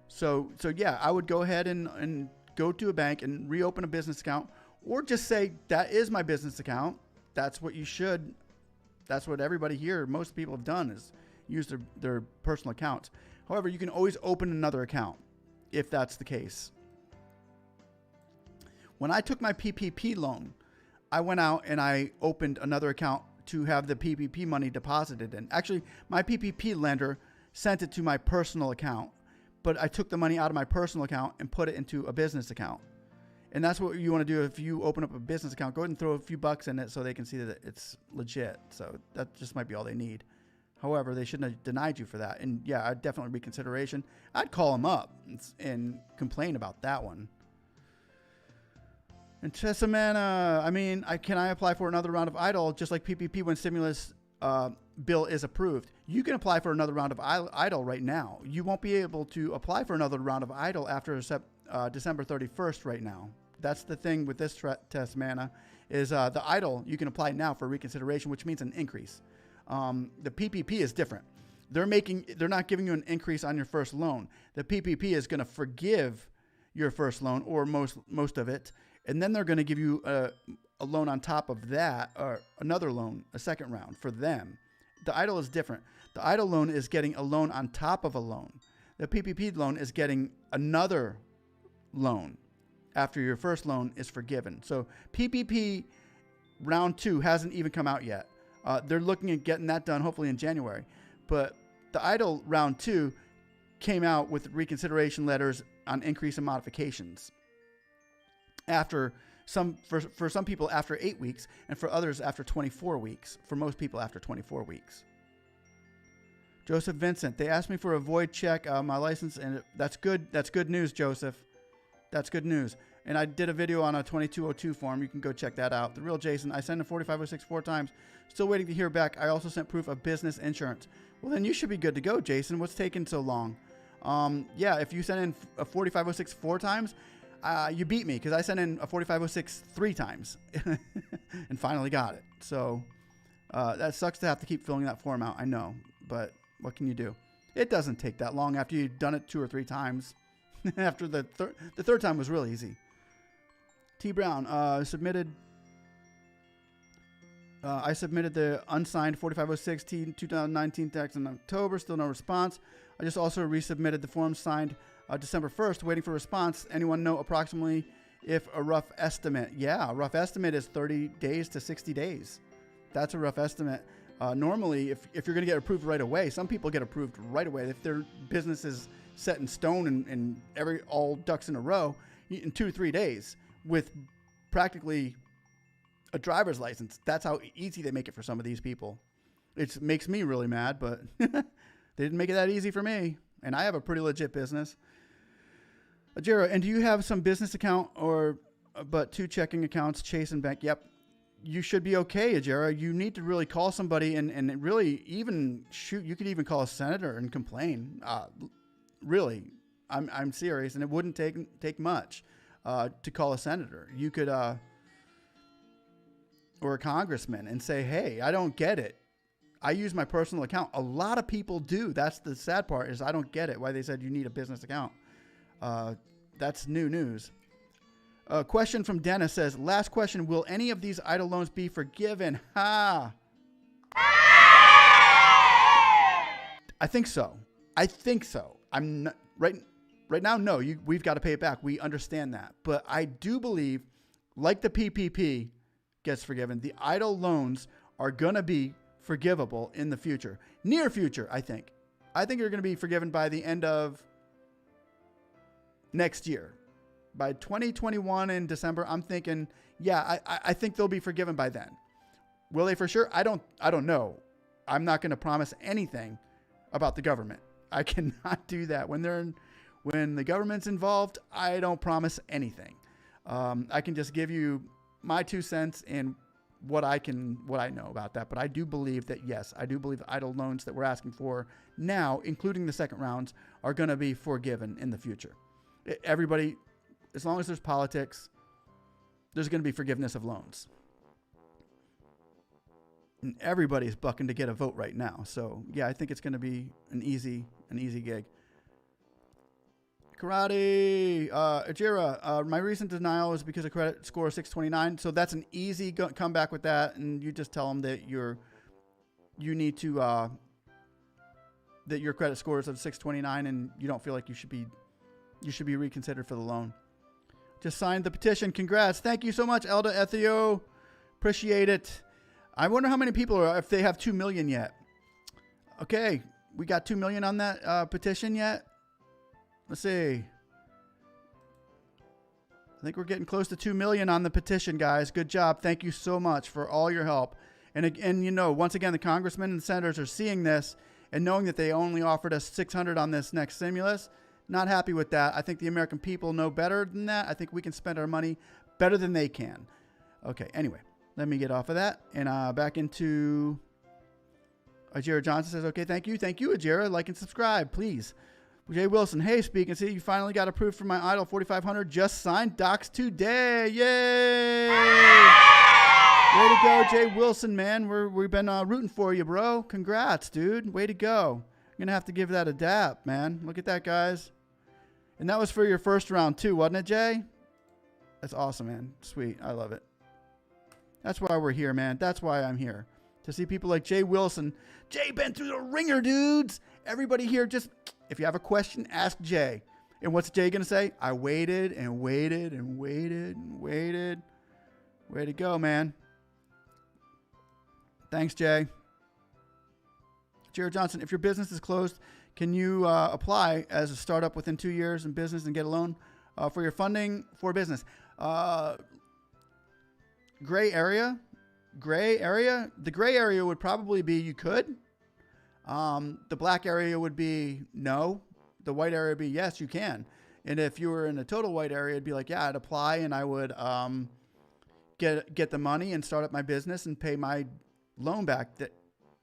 So yeah, I would go ahead and go to a bank and reopen a business account, or just say that is my business account. That's what you should. That's what everybody here, most people have done, is use their personal accounts. However, you can always open another account if that's the case. When I took my PPP loan, I went out and I opened another account to have the PPP money deposited in. Actually, my PPP lender sent it to my personal account, but I took the money out of my personal account and put it into a business account. And that's what you want to do if you open up a business account. Go ahead and throw a few bucks in it so they can see that it's legit. So that just might be all they need. However, they shouldn't have denied you for that. And yeah, I'd definitely reconsideration. I'd call them up and complain about that one. And Tessamana, I mean, can I apply for another round of EIDL just like PPP when stimulus bill is approved? You can apply for another round of EIDL right now. You won't be able to apply for another round of EIDL after December 31st right now. That's the thing with this test, Mana, is the EIDL you can apply now for reconsideration, which means an increase. The PPP is different. They're not giving you an increase on your first loan. The PPP is going to forgive your first loan or most of it, and then they're going to give you a loan on top of that, or another loan, a second round for them. The EIDL is different. The EIDL loan is getting a loan on top of a loan. The PPP loan is getting another loan after your first loan is forgiven. So PPP round 2 hasn't even come out yet. They're looking at getting that done hopefully in January. But the EIDL round 2 came out with reconsideration letters on increase and modifications after for some people after 8 weeks, and for others after 24 weeks. For most people after 24 weeks. Joseph Vincent, they asked me for a void check my license, and that's good. That's good news, Joseph. That's good news. And I did a video on a 2202 form. You can go check that out. The real Jason, I sent a 4506 4 times. Still waiting to hear back. I also sent proof of business insurance. Well, then you should be good to go, Jason. What's taking so long? Yeah, if you sent in a 4506 4 times, you beat me, because I sent in a 4506 3 times and finally got it. So that sucks to have to keep filling that form out. I know, but what can you do? It doesn't take that long after you've done it 2 or 3 times. After the third time was real easy. T. Brown submitted. I submitted the unsigned 4506 T 2019 tax in October. Still no response. I just also resubmitted the form signed December 1st, waiting for response. Anyone know approximately if a rough estimate? Yeah, a rough estimate is 30 days to 60 days. That's a rough estimate. Normally, if you're going to get approved right away, some people get approved right away. If their business is set in stone and all ducks in a row, in 2 or 3 days with practically a driver's license. That's how easy they make it for some of these people. It makes me really mad, but they didn't make it that easy for me. And I have a pretty legit business. Ajira, and do you have some business account but 2 checking accounts, Chase and Bank? Yep. You should be okay, Ajira. You need to really call somebody and really even shoot. You could even call a senator and complain. Really, I'm serious, and it wouldn't take much to call a senator. You could or a congressman and say, hey, I don't get it. I use my personal account. A lot of people do. That's the sad part, is I don't get it, why they said you need a business account. That's new news. A question from Dennis says, last question, will any of these EIDL loans be forgiven? Ha! I think so. I'm not, right now, no, we've got to pay it back. We understand that. But I do believe, like the PPP gets forgiven, the EIDL loans are going to be forgivable in the future. Near future, I think. I think they're going to be forgiven by the end of next year. By 2021 in December, I'm thinking, yeah, I think they'll be forgiven by then. Will they for sure? I don't know. I'm not going to promise anything about the government. I cannot do that. When the government's involved, I don't promise anything. I can just give you my 2 cents and what I know about that. But I do believe that, yes, I do believe the EIDL loans that we're asking for now, including the second rounds, are going to be forgiven in the future. Everybody, as long as there's politics, there's going to be forgiveness of loans. And everybody's bucking to get a vote right now. So, yeah, I think it's going to be an easy gig. Karate, Ajira, my recent denial is because of credit score 629. So that's an easy comeback with that. And you just tell them that you need to, that your credit score is of 629 and you don't feel like you should be reconsidered for the loan. Just signed the petition. Congrats. Thank you so much, Elda Ethio. Appreciate it. I wonder how many people are, if they have 2 million yet. Okay. We got 2 million on that petition yet. Let's see. I think we're getting close to 2 million on the petition, guys. Good job. Thank you so much for all your help. And you know, once again, the congressmen and senators are seeing this and knowing that they only offered us 600 on this next stimulus. Not happy with that. I think the American people know better than that. I think we can spend our money better than they can. Okay, anyway, let me get off of that. And back into Ajira Johnson says, okay, thank you. Thank you, Ajira. Like and subscribe, please. Jay Wilson, hey, speaknsee, you finally got approved for my EIDL 4500. Just signed docs today. Yay! Way to go, Jay Wilson, man. We've been rooting for you, bro. Congrats, dude. Way to go. I'm going to have to give that a dap, man. Look at that, guys. And that was for your first round too, wasn't it, Jay? That's awesome, man. Sweet. I love it. That's why we're here, man. That's why I'm here. To see people like Jay Wilson. Jay been through the ringer, dudes. Everybody here, just, if you have a question, ask Jay. And what's Jay going to say? I waited and waited and waited and waited. Way to go, man. Thanks, Jay. Jared Johnson, if your business is closed, can you apply as a startup within 2 years in business and get a loan for your funding for business? Gray area. The gray area would probably be you could. The black area would be no. The white area would be yes, you can. And if you were in a total white area, it'd be like, yeah, I'd apply and I would get the money and start up my business and pay my loan back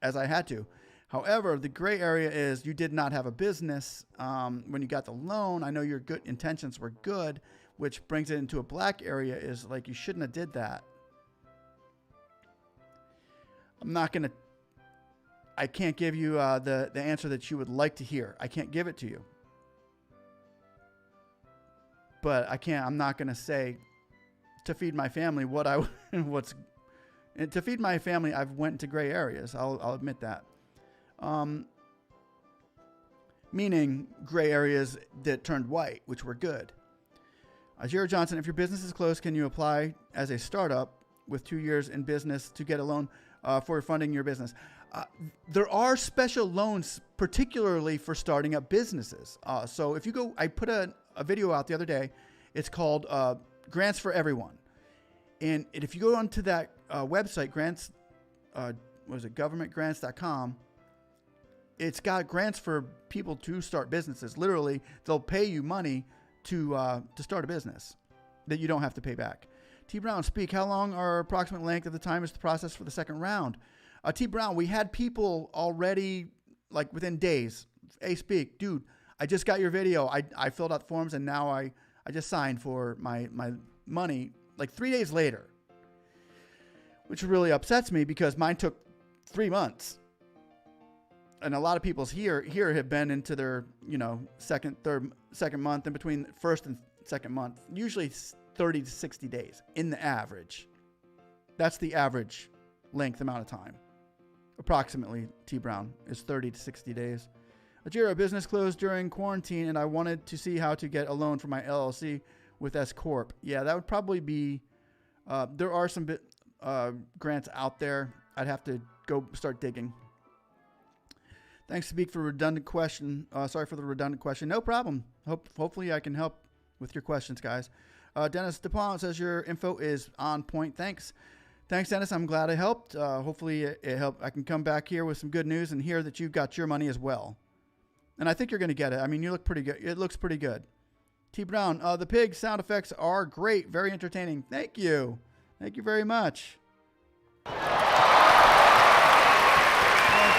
as I had to. However, the gray area is you did not have a business when you got the loan. I know your good intentions were good, which brings it into a black area is like you shouldn't have did that. I can't give you the answer that you would like to hear. I can't give it to you. But I'm not going to say to feed my family to feed my family, I've went into gray areas. I'll admit that. Meaning gray areas that turned white, which were good. Jared Johnson, if your business is closed, can you apply as a startup with 2 years in business to get a loan for funding your business? There are special loans, particularly for starting up businesses. So if you go, I put a video out the other day. It's called Grants for Everyone. And if you go onto that website, governmentgrants.com, it's got grants for people to start businesses. Literally, they'll pay you money to start a business that you don't have to pay back. T. Brown, speak. How long or approximate length of the time is the process for the second round? T. Brown, we had people already, like within days. Hey, speak. Dude, I just got your video. I filled out the forms and now I just signed for my money like 3 days later, which really upsets me because mine took 3 months. And a lot of people's here have been into their, second month, and between first and second month, usually 30 to 60 days in the average. That's the average length amount of time. Approximately, T. Brown, is 30 to 60 days. Ajira, business closed during quarantine, and I wanted to see how to get a loan for my LLC with S Corp. Yeah, that would probably be, there are some grants out there. I'd have to go start digging. Thanks, Speak, for redundant question. Sorry for the redundant question. No problem. Hopefully I can help with your questions, guys. Dennis DePaul says your info is on point. Thanks, Dennis. I'm glad I helped. Hopefully it helped. I can come back here with some good news and hear that you got your money as well. And I think you're going to get it. I mean, you look pretty good. It looks pretty good. T. Brown, the pig sound effects are great. Very entertaining. Thank you. Thank you very much.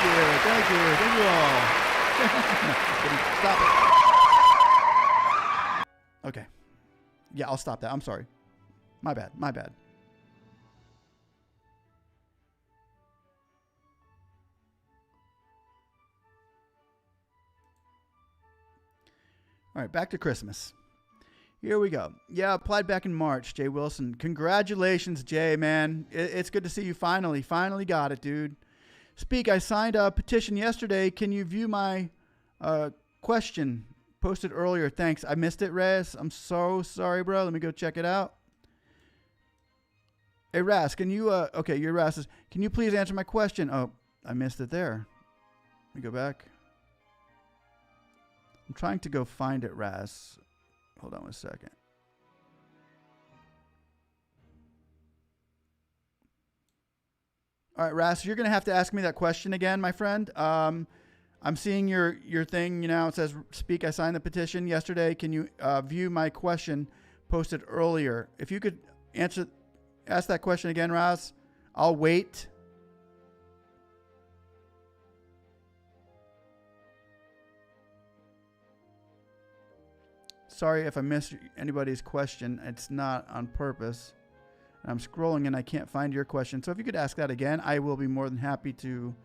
Thank you all. Stop it. Okay. Yeah, I'll stop that. I'm sorry. My bad. All right, back to Christmas. Here we go. Yeah, applied back in March, Jay Wilson. Congratulations, Jay, man. It's good to see you finally got it, dude. Speak, I signed a petition yesterday. Can you view my question posted earlier? Thanks. I missed it, Rez. I'm so sorry, bro. Let me go check it out. Hey, Raz, can you, okay, you're Raz. Can you please answer my question? Oh, I missed it there. Let me go back. I'm trying to go find it, Raz. Hold on 1 second. All right, Raz, you're going to have to ask me that question again, my friend. I'm seeing your thing, it says, Speak, I signed the petition yesterday. Can you view my question posted earlier? If you could ask that question again, Raz, I'll wait. Sorry if I missed anybody's question. It's not on purpose. I'm scrolling and I can't find your question. So if you could ask that again, I will be more than happy to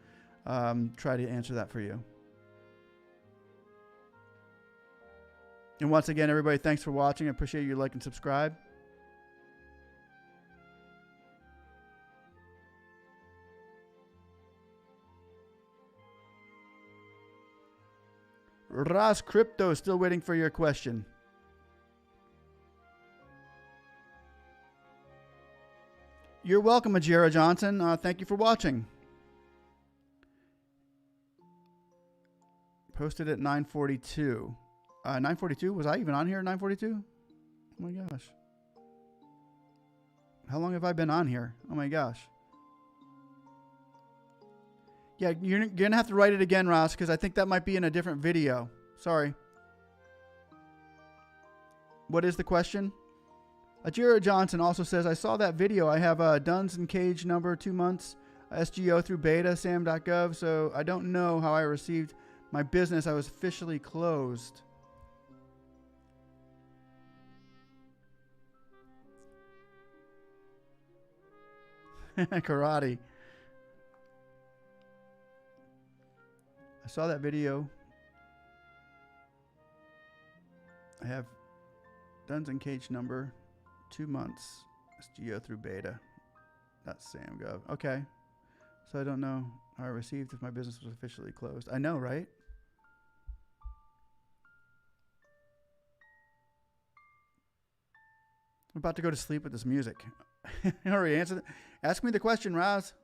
try to answer that for you. And once again, everybody, thanks for watching. I appreciate you like and subscribe. Ross Crypto, still waiting for your question. You're welcome, Ajira Johnson. Thank you for watching. Posted at 9:42. 9:42? Was I even on here at 9:42? Oh my gosh. How long have I been on here? Oh my gosh. Yeah, you're going to have to write it again, Ross, because I think that might be in a different video. Sorry. What is the question? Ajira Johnson also says, I saw that video. I have a Duns and Cage number, 2 months, SGO through beta, sam.gov, so I don't know how I received my business. I was officially closed. Karate. I saw that video. I have Duns and Cage number, 2 months, SGO through beta. That's sam.gov. Okay. So I don't know how I received if my business was officially closed. I know, right? I'm about to go to sleep with this music. Hurry, answer. Ask me the question, Raz.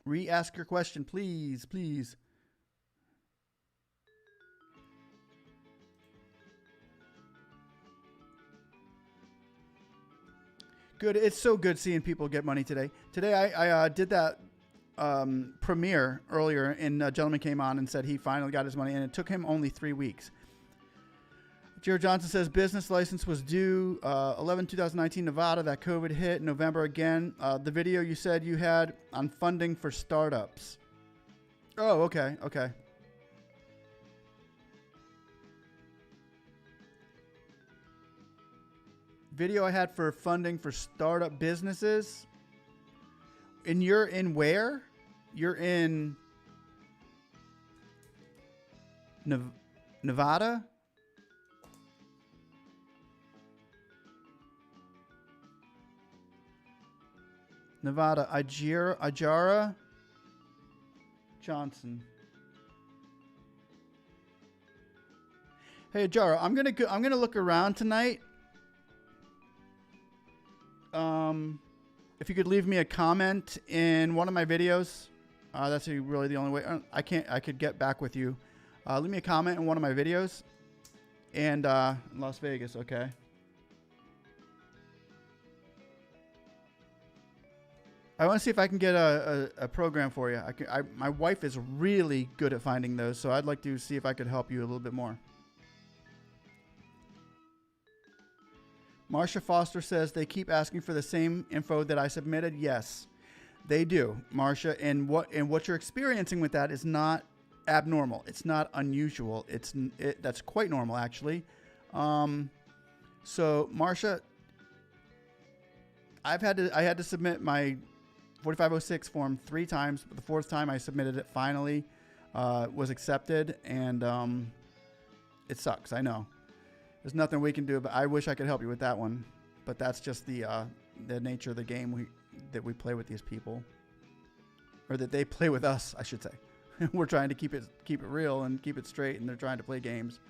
Re-ask your question, please, please. Good. It's so good seeing people get money today. Today I did that premiere earlier, and a gentleman came on and said he finally got his money, and it took him only 3 weeks. Jared Johnson says business license was due 11/2019 Nevada. That COVID hit November again. The video you said you had on funding for startups. Oh, okay, okay. Video I had for funding for startup businesses. And you're in where? You're in Nevada? Nevada, Ajara Johnson. Hey Ajara, I'm gonna look around tonight. If you could leave me a comment in one of my videos, that's really the only way. I could get back with you. Leave me a comment in one of my videos. And Las Vegas, okay. I want to see if I can get a program for you. My wife is really good at finding those, so I'd like to see if I could help you a little bit more. Marsha Foster says they keep asking for the same info that I submitted. Yes, they do, Marsha. And what you're experiencing with that is not abnormal. It's not unusual. That's quite normal, actually. So Marsha, I had to submit my 4506 form 3 times, but the 4th time I submitted it finally was accepted, and it sucks. I know. There's nothing we can do, but I wish I could help you with that one. But that's just the nature of the game that we play with these people, or that they play with us, I should say. We're trying to keep it real and keep it straight, and they're trying to play games.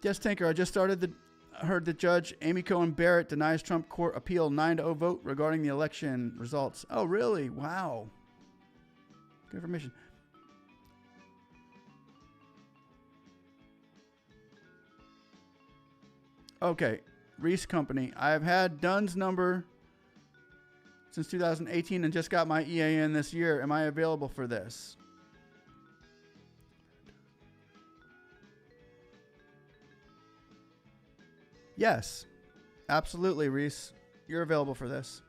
Yes, Tinker, I just heard the judge Amy Cohen Barrett denies Trump court appeal 9-0 vote regarding the election results. Oh, really? Wow. Good information. Okay, Reese Company. I have had Dunn's number since 2018 and just got my EAN this year. Am I available for this? Yes, absolutely, Reese. You're available for this.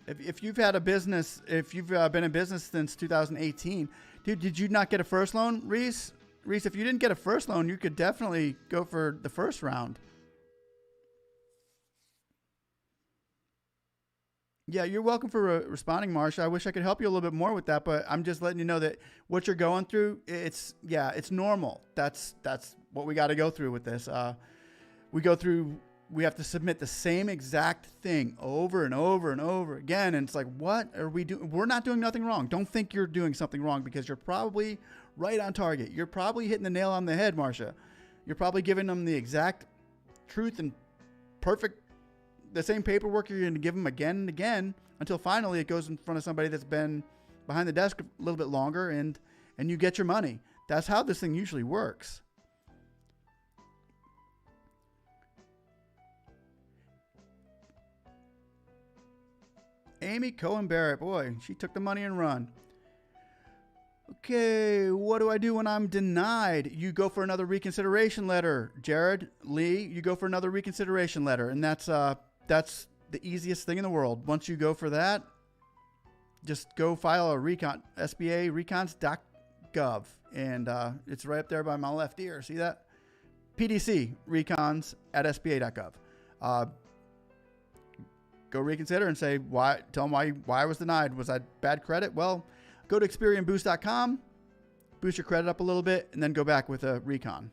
If you've had a business, if you've been in business since 2018, dude, did you not get a first loan, Reese? Reese, if you didn't get a first loan, you could definitely go for the first round. Yeah, you're welcome for responding, Marsha. I wish I could help you a little bit more with that, but I'm just letting you know that what you're going through, it's normal. That's what we got to go through with this. We have to submit the same exact thing over and over and over again. And it's like, what are we doing? We're not doing nothing wrong. Don't think you're doing something wrong because you're probably right on target. You're probably hitting the nail on the head, Marsha. You're probably giving them the exact truth and the same paperwork you're going to give them again and again until finally it goes in front of somebody that's been behind the desk a little bit longer and you get your money. That's how this thing usually works. Amy Cohen Barrett, boy, she took the money and run. Okay, what do I do when I'm denied? You go for another reconsideration letter. Jared, Lee, you go for another reconsideration letter, and that's the easiest thing in the world. Once you go for that, just go file a recon, SBA recons.gov, and it's right up there by my left ear. See that? PDC recons at SBA.gov. Go reconsider and say why. Tell them why I was denied. Was I bad credit? Well, go to ExperianBoost.com, boost your credit up a little bit, and then go back with a recon.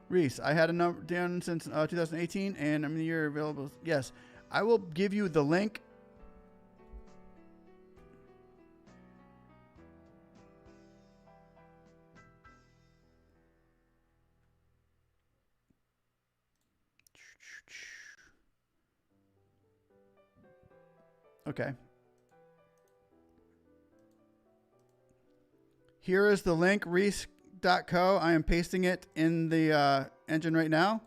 Reese, I had a number down since 2018, and I'm the year available. Yes, I will give you the link. Okay. Here is the link, reese.co. I am pasting it in the engine right now.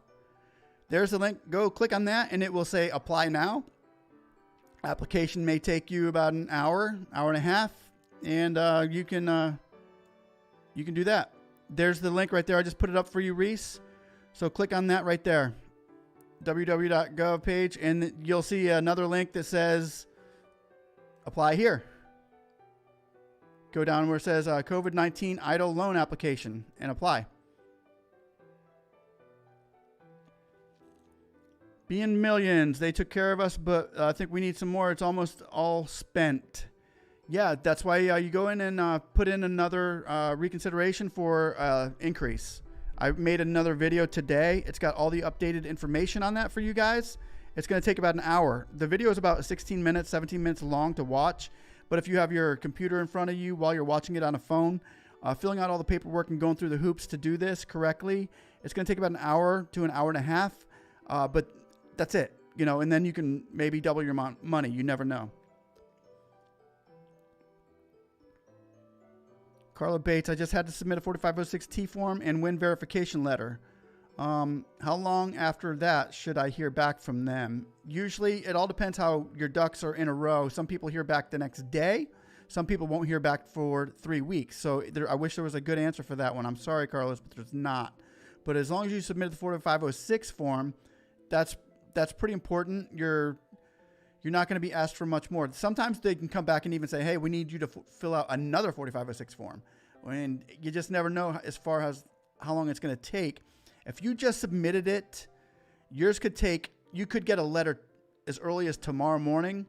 There's the link. Go click on that, and it will say apply now. Application may take you about an hour and a half, and you can do that. There's the link right there. I just put it up for you, Reese. So click on that right there, www.gov page, and you'll see another link that says apply here. Go down where it says COVID-19 EIDL loan application and apply. Being millions, they took care of us, but I think we need some more. It's almost all spent. Yeah, that's why you go in and put in another reconsideration for increase. I made another video today. It's got all the updated information on that for you guys. It's going to take about an hour. The video is about 16 minutes, 17 minutes long to watch. But if you have your computer in front of you while you're watching it on a phone, filling out all the paperwork and going through the hoops to do this correctly, it's going to take about an hour to an hour and a half. But that's it, and then you can maybe double your money. You never know. Carla Bates, I just had to submit a 4506T form and win verification letter. How long after that should I hear back from them? Usually it all depends how your ducks are in a row. Some people hear back the next day. Some people won't hear back for 3 weeks. So I wish there was a good answer for that one. I'm sorry, Carlos, but there's not. But as long as you submit the 4506 form, that's pretty important. You're not going to be asked for much more. Sometimes they can come back and even say, hey, we need you to fill out another 4506 form. And you just never know as far as how long it's going to take. If you just submitted it, yours could take, you could get a letter as early as tomorrow morning.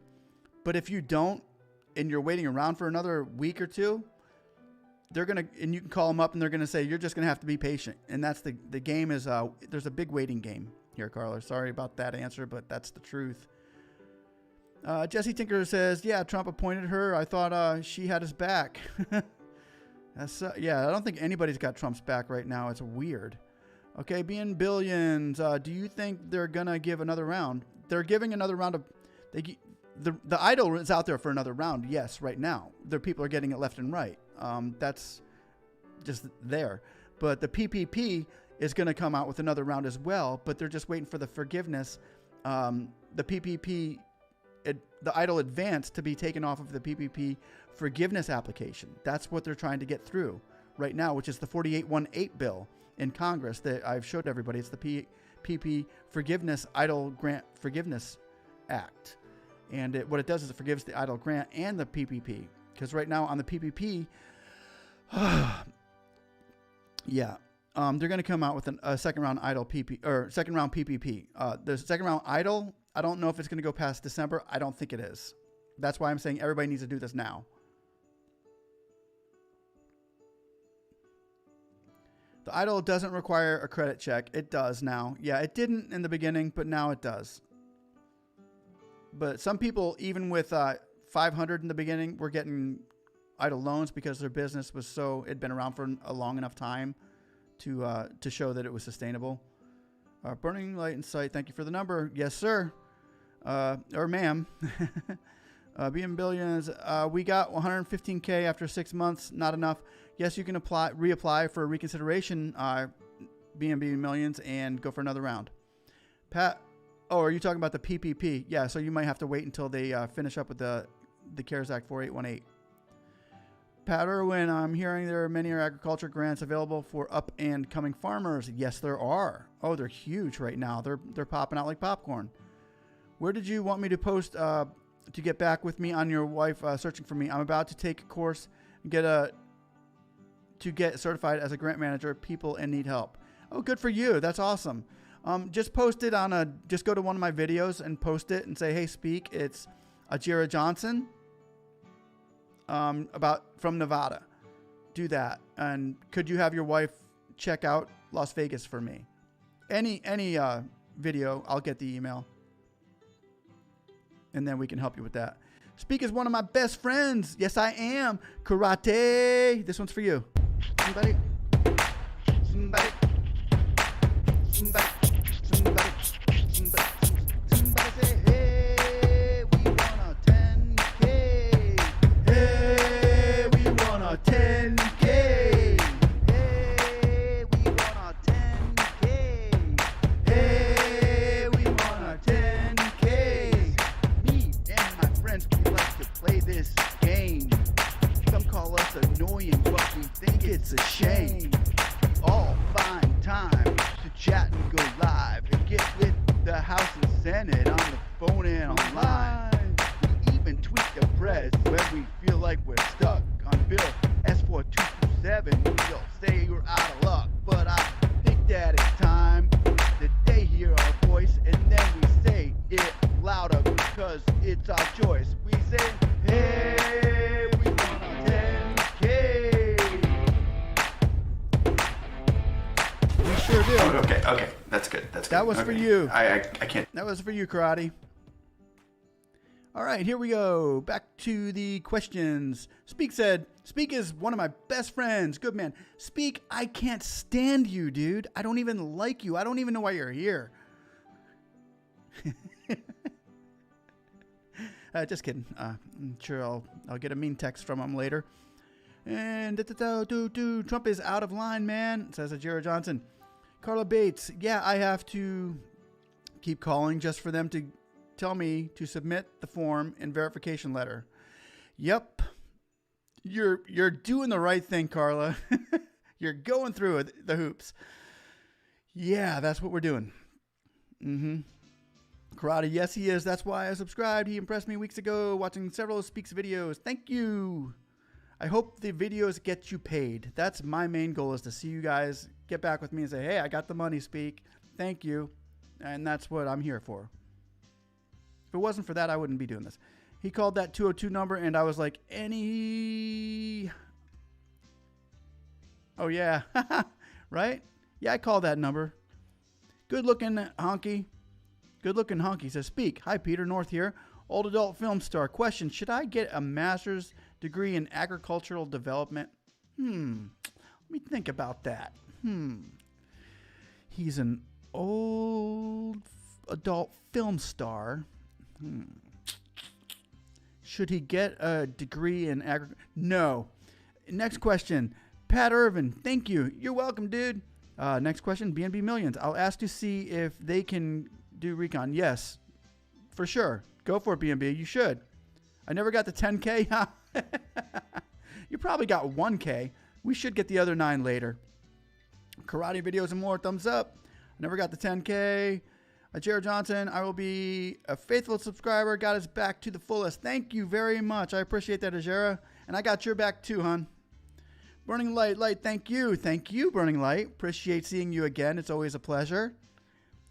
But if you don't, and you're waiting around for another week or two, and you can call them up and they're going to say, you're just going to have to be patient. And that's the game is, there's a big waiting game here, Carla. Sorry about that answer, but that's the truth. Jesse Tinker says, yeah, Trump appointed her. I thought she had his back. Yeah, I don't think anybody's got Trump's back right now. It's weird. Okay, being billions, do you think they're going to give another round? They're giving another round of... The EIDL is out there for another round, yes, right now. People are getting it left and right. That's just there. But the PPP is going to come out with another round as well, but they're just waiting for the forgiveness. The PPP... the EIDL advance to be taken off of the PPP forgiveness application. That's what they're trying to get through right now, which is the 4818 bill in Congress that I've showed everybody. It's the PP Forgiveness EIDL Grant Forgiveness Act. And what it does is it forgives the EIDL grant and the PPP. Because right now on the PPP, yeah, they're going to come out with a second round PPP. The second round EIDL, I don't know if it's going to go past December. I don't think it is. That's why I'm saying everybody needs to do this now. The EIDL doesn't require a credit check. It does now. Yeah, it didn't in the beginning, but now it does. But some people, even with 500 in the beginning, were getting EIDL loans because their business was it'd been around for a long enough time to show that it was sustainable. Burning light in sight. Thank you for the number. Yes, sir. Or ma'am. BM Billions. We got 115K after 6 months. Not enough. Yes, you can reapply for reconsideration. BM Millions and go for another round. Pat. Oh, are you talking about the PPP? Yeah. So you might have to wait until they finish up with the CARES Act 4818. Pat Irwin, I'm hearing there are many agriculture grants available for up and coming farmers. Yes, there are. Oh, they're huge right now. They're popping out like popcorn. Where did you want me to post to get back with me on your wife searching for me? I'm about to take a course and to get certified as a grant manager. People in need help. Oh, good for you. That's awesome. Just post it just go to one of my videos and post it and say, hey, speak. It's Ajira Johnson. From Nevada. Do that. And could you have your wife check out Las Vegas for me? Any video, I'll get the email. And then we can help you with that. Speak is one of my best friends. Yes, I am. Karate. This one's for you. Somebody say, hey, we want a 10K. Hey, we want a 10K. Hey, we want a 10K. Hey, we want a 10K. Me and my friends, we like to play this game. Some call us annoying, but we think it's a shame. All find time to chat and go live and get with the House and Senate on the phone and online. We even tweet the press when we feel like we're stuck on Bill S4227. You'll say you're out of luck, but I think that it's time that they hear our voice and then we say it louder because it's our choice. We say, hey, we want a 10K. We sure do. Oh, okay. That's good. That was for you. I can't. That was for you, Karate. All right, here we go. Back to the questions. Speak said, Speak is one of my best friends. Good man. Speak, I can't stand you, dude. I don't even like you. I don't even know why you're here. Just kidding. I'm sure I'll get a mean text from him later. And Trump is out of line, man, says Ajira Johnson. Carla Bates, yeah, I have to keep calling just for them to tell me to submit the form and verification letter. Yep. You're doing the right thing, Carla. You're going through the hoops. Yeah, that's what we're doing. Mm-hmm. Karate, yes, he is. That's why I subscribed. He impressed me weeks ago watching several Speaks videos. Thank you. I hope the videos get you paid. That's my main goal, is to see you guys get back with me and say, hey, I got the money, Speak. Thank you. And that's what I'm here for. If it wasn't for that, I wouldn't be doing this. He called that 202 number, and I was like, Oh, yeah. Right? Yeah, I called that number. Good-looking honky. Good-looking honky says, Speak. Hi, Peter North here. Old adult film star. Question, should I get a master's degree in agricultural development? Let me think about that. He's an old adult film star. Should he get a degree in agriculture? No. Next question. Pat Irvin. Thank you. You're welcome, dude. Next question. BNB Millions. I'll ask to see if they can do recon. Yes, for sure. Go for it, BNB. You should. I never got the 10K. You probably got 1K. We should get the other 9 later. Karate videos and more. Thumbs up. I never got the 10K. Jared Johnson, I will be a faithful subscriber. Got his back to the fullest. Thank you very much. I appreciate that, Ajera. And I got your back too, hon. Burning Light, thank you, Burning Light. Appreciate seeing you again. It's always a pleasure.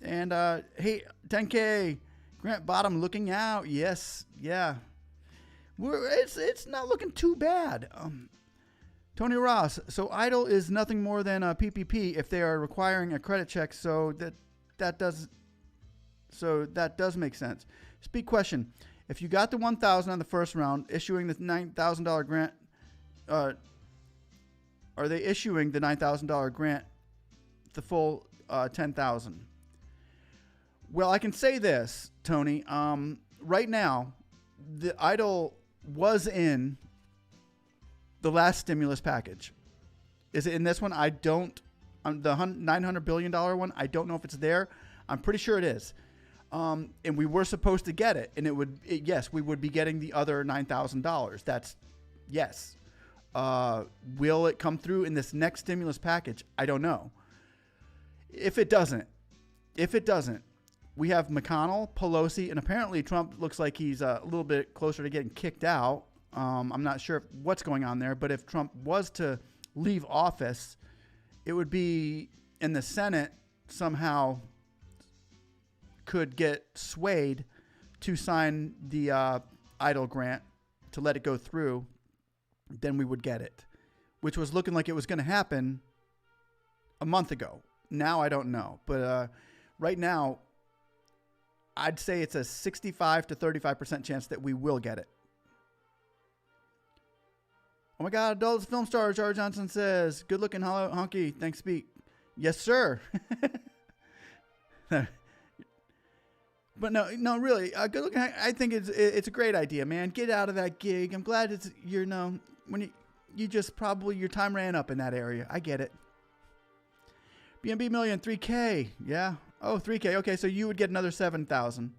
And hey, 10K, Grant Bottom looking out. Yes, yeah. It's not looking too bad. Tony Ross, so EIDL is nothing more than a PPP if they are requiring a credit check. So that does make sense. Speak question: if you got the 1,000 on the first round, issuing the $9,000 grant. Are they issuing the $9,000 grant, the full 10,000? Well, I can say this, Tony. Right now, the EIDL was in the last stimulus package. Is it in this one? I don't. The $900 billion one. I don't know if it's there. I'm pretty sure it is. And we were supposed to get it, and yes, we would be getting the other $9,000. That's yes. Will it come through in this next stimulus package? I don't know. If it doesn't, we have McConnell, Pelosi, and apparently Trump looks like he's a little bit closer to getting kicked out. I'm not sure what's going on there, but if Trump was to leave office, it would be in the Senate somehow could get swayed to sign the EIDL grant to let it go through. Then we would get it, which was looking like it was going to happen a month ago. Now I don't know, but right now I'd say it's a 65 to 35% chance that we will get it. Oh my God, adult film star Jar Johnson says, "Good looking, honky. Thanks, speak." Yes, sir. But no, really, good looking. I think it's a great idea, man. Get out of that gig. I'm glad it's when you just probably your time ran up in that area. I get it. BNB Million 3K, yeah. Oh, 3K. Okay, so you would get another 7,000.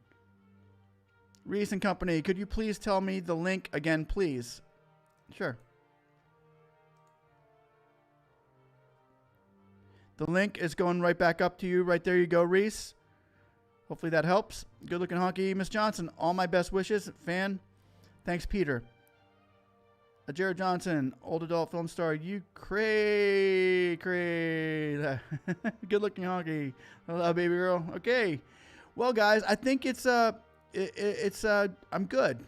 Reese and Company, could you please tell me the link again, please? Sure. The link is going right back up to you. Right there you go, Reese. Hopefully that helps. Good looking honky, Miss Johnson. All my best wishes, fan. Thanks, Peter. Jared Johnson, old adult film star. You cray. Good looking honky. Hello, baby girl. Okay. Well, guys, I think it's I'm good.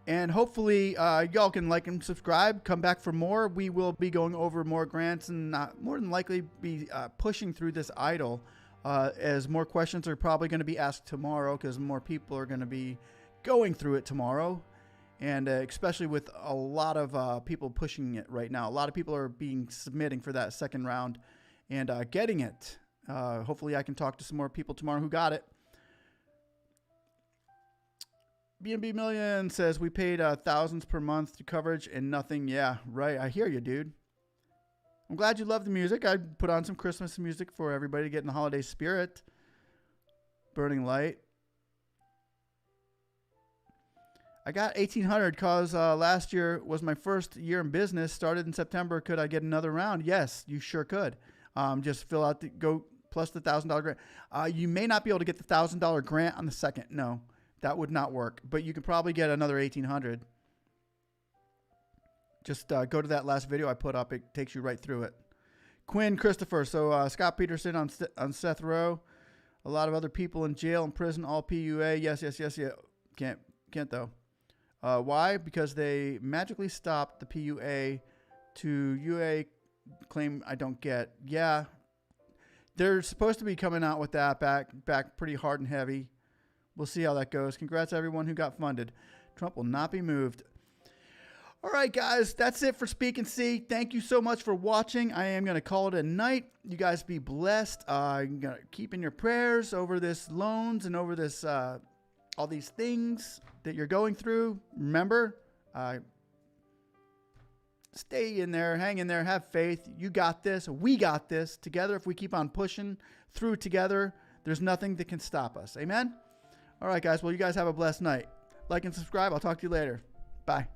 And hopefully y'all can like and subscribe. Come back for more. We will be going over more grants and more than likely be pushing through this EIDL as more questions are probably going to be asked tomorrow because more people are going to be going through it tomorrow. And especially with a lot of people pushing it right now. A lot of people are submitting for that second round and getting it. Hopefully I can talk to some more people tomorrow who got it. BNB Million says we paid thousands per month to coverage and nothing. Yeah, right. I hear you, dude. I'm glad you love the music. I put on some Christmas music for everybody to get in the holiday spirit. Burning Light. I got 1,800 because last year was my first year in business. Started in September. Could I get another round? Yes, you sure could. Just fill out go plus the $1,000 grant. You may not be able to get the $1,000 grant on the second. No. That would not work, but you could probably get another 1,800. Just go to that last video I put up. It takes you right through it. Quinn Christopher. So Scott Peterson on Seth Rowe. A lot of other people in jail and prison. All PUA. Yes. Yeah. Can't though. Why? Because they magically stopped the PUA to UA claim I don't get. Yeah. They're supposed to be coming out with that back pretty hard and heavy. We'll see how that goes. Congrats, everyone who got funded. Trump will not be moved. All right, guys, that's it for Speak and See. Thank you so much for watching. I am going to call it a night. You guys be blessed. You're going to keep in your prayers over this loans and over this all these things that you're going through. Remember, stay in there, hang in there, have faith. You got this. We got this. Together, if we keep on pushing through together, there's nothing that can stop us. Amen? All right, guys. Well, you guys have a blessed night. Like and subscribe. I'll talk to you later. Bye.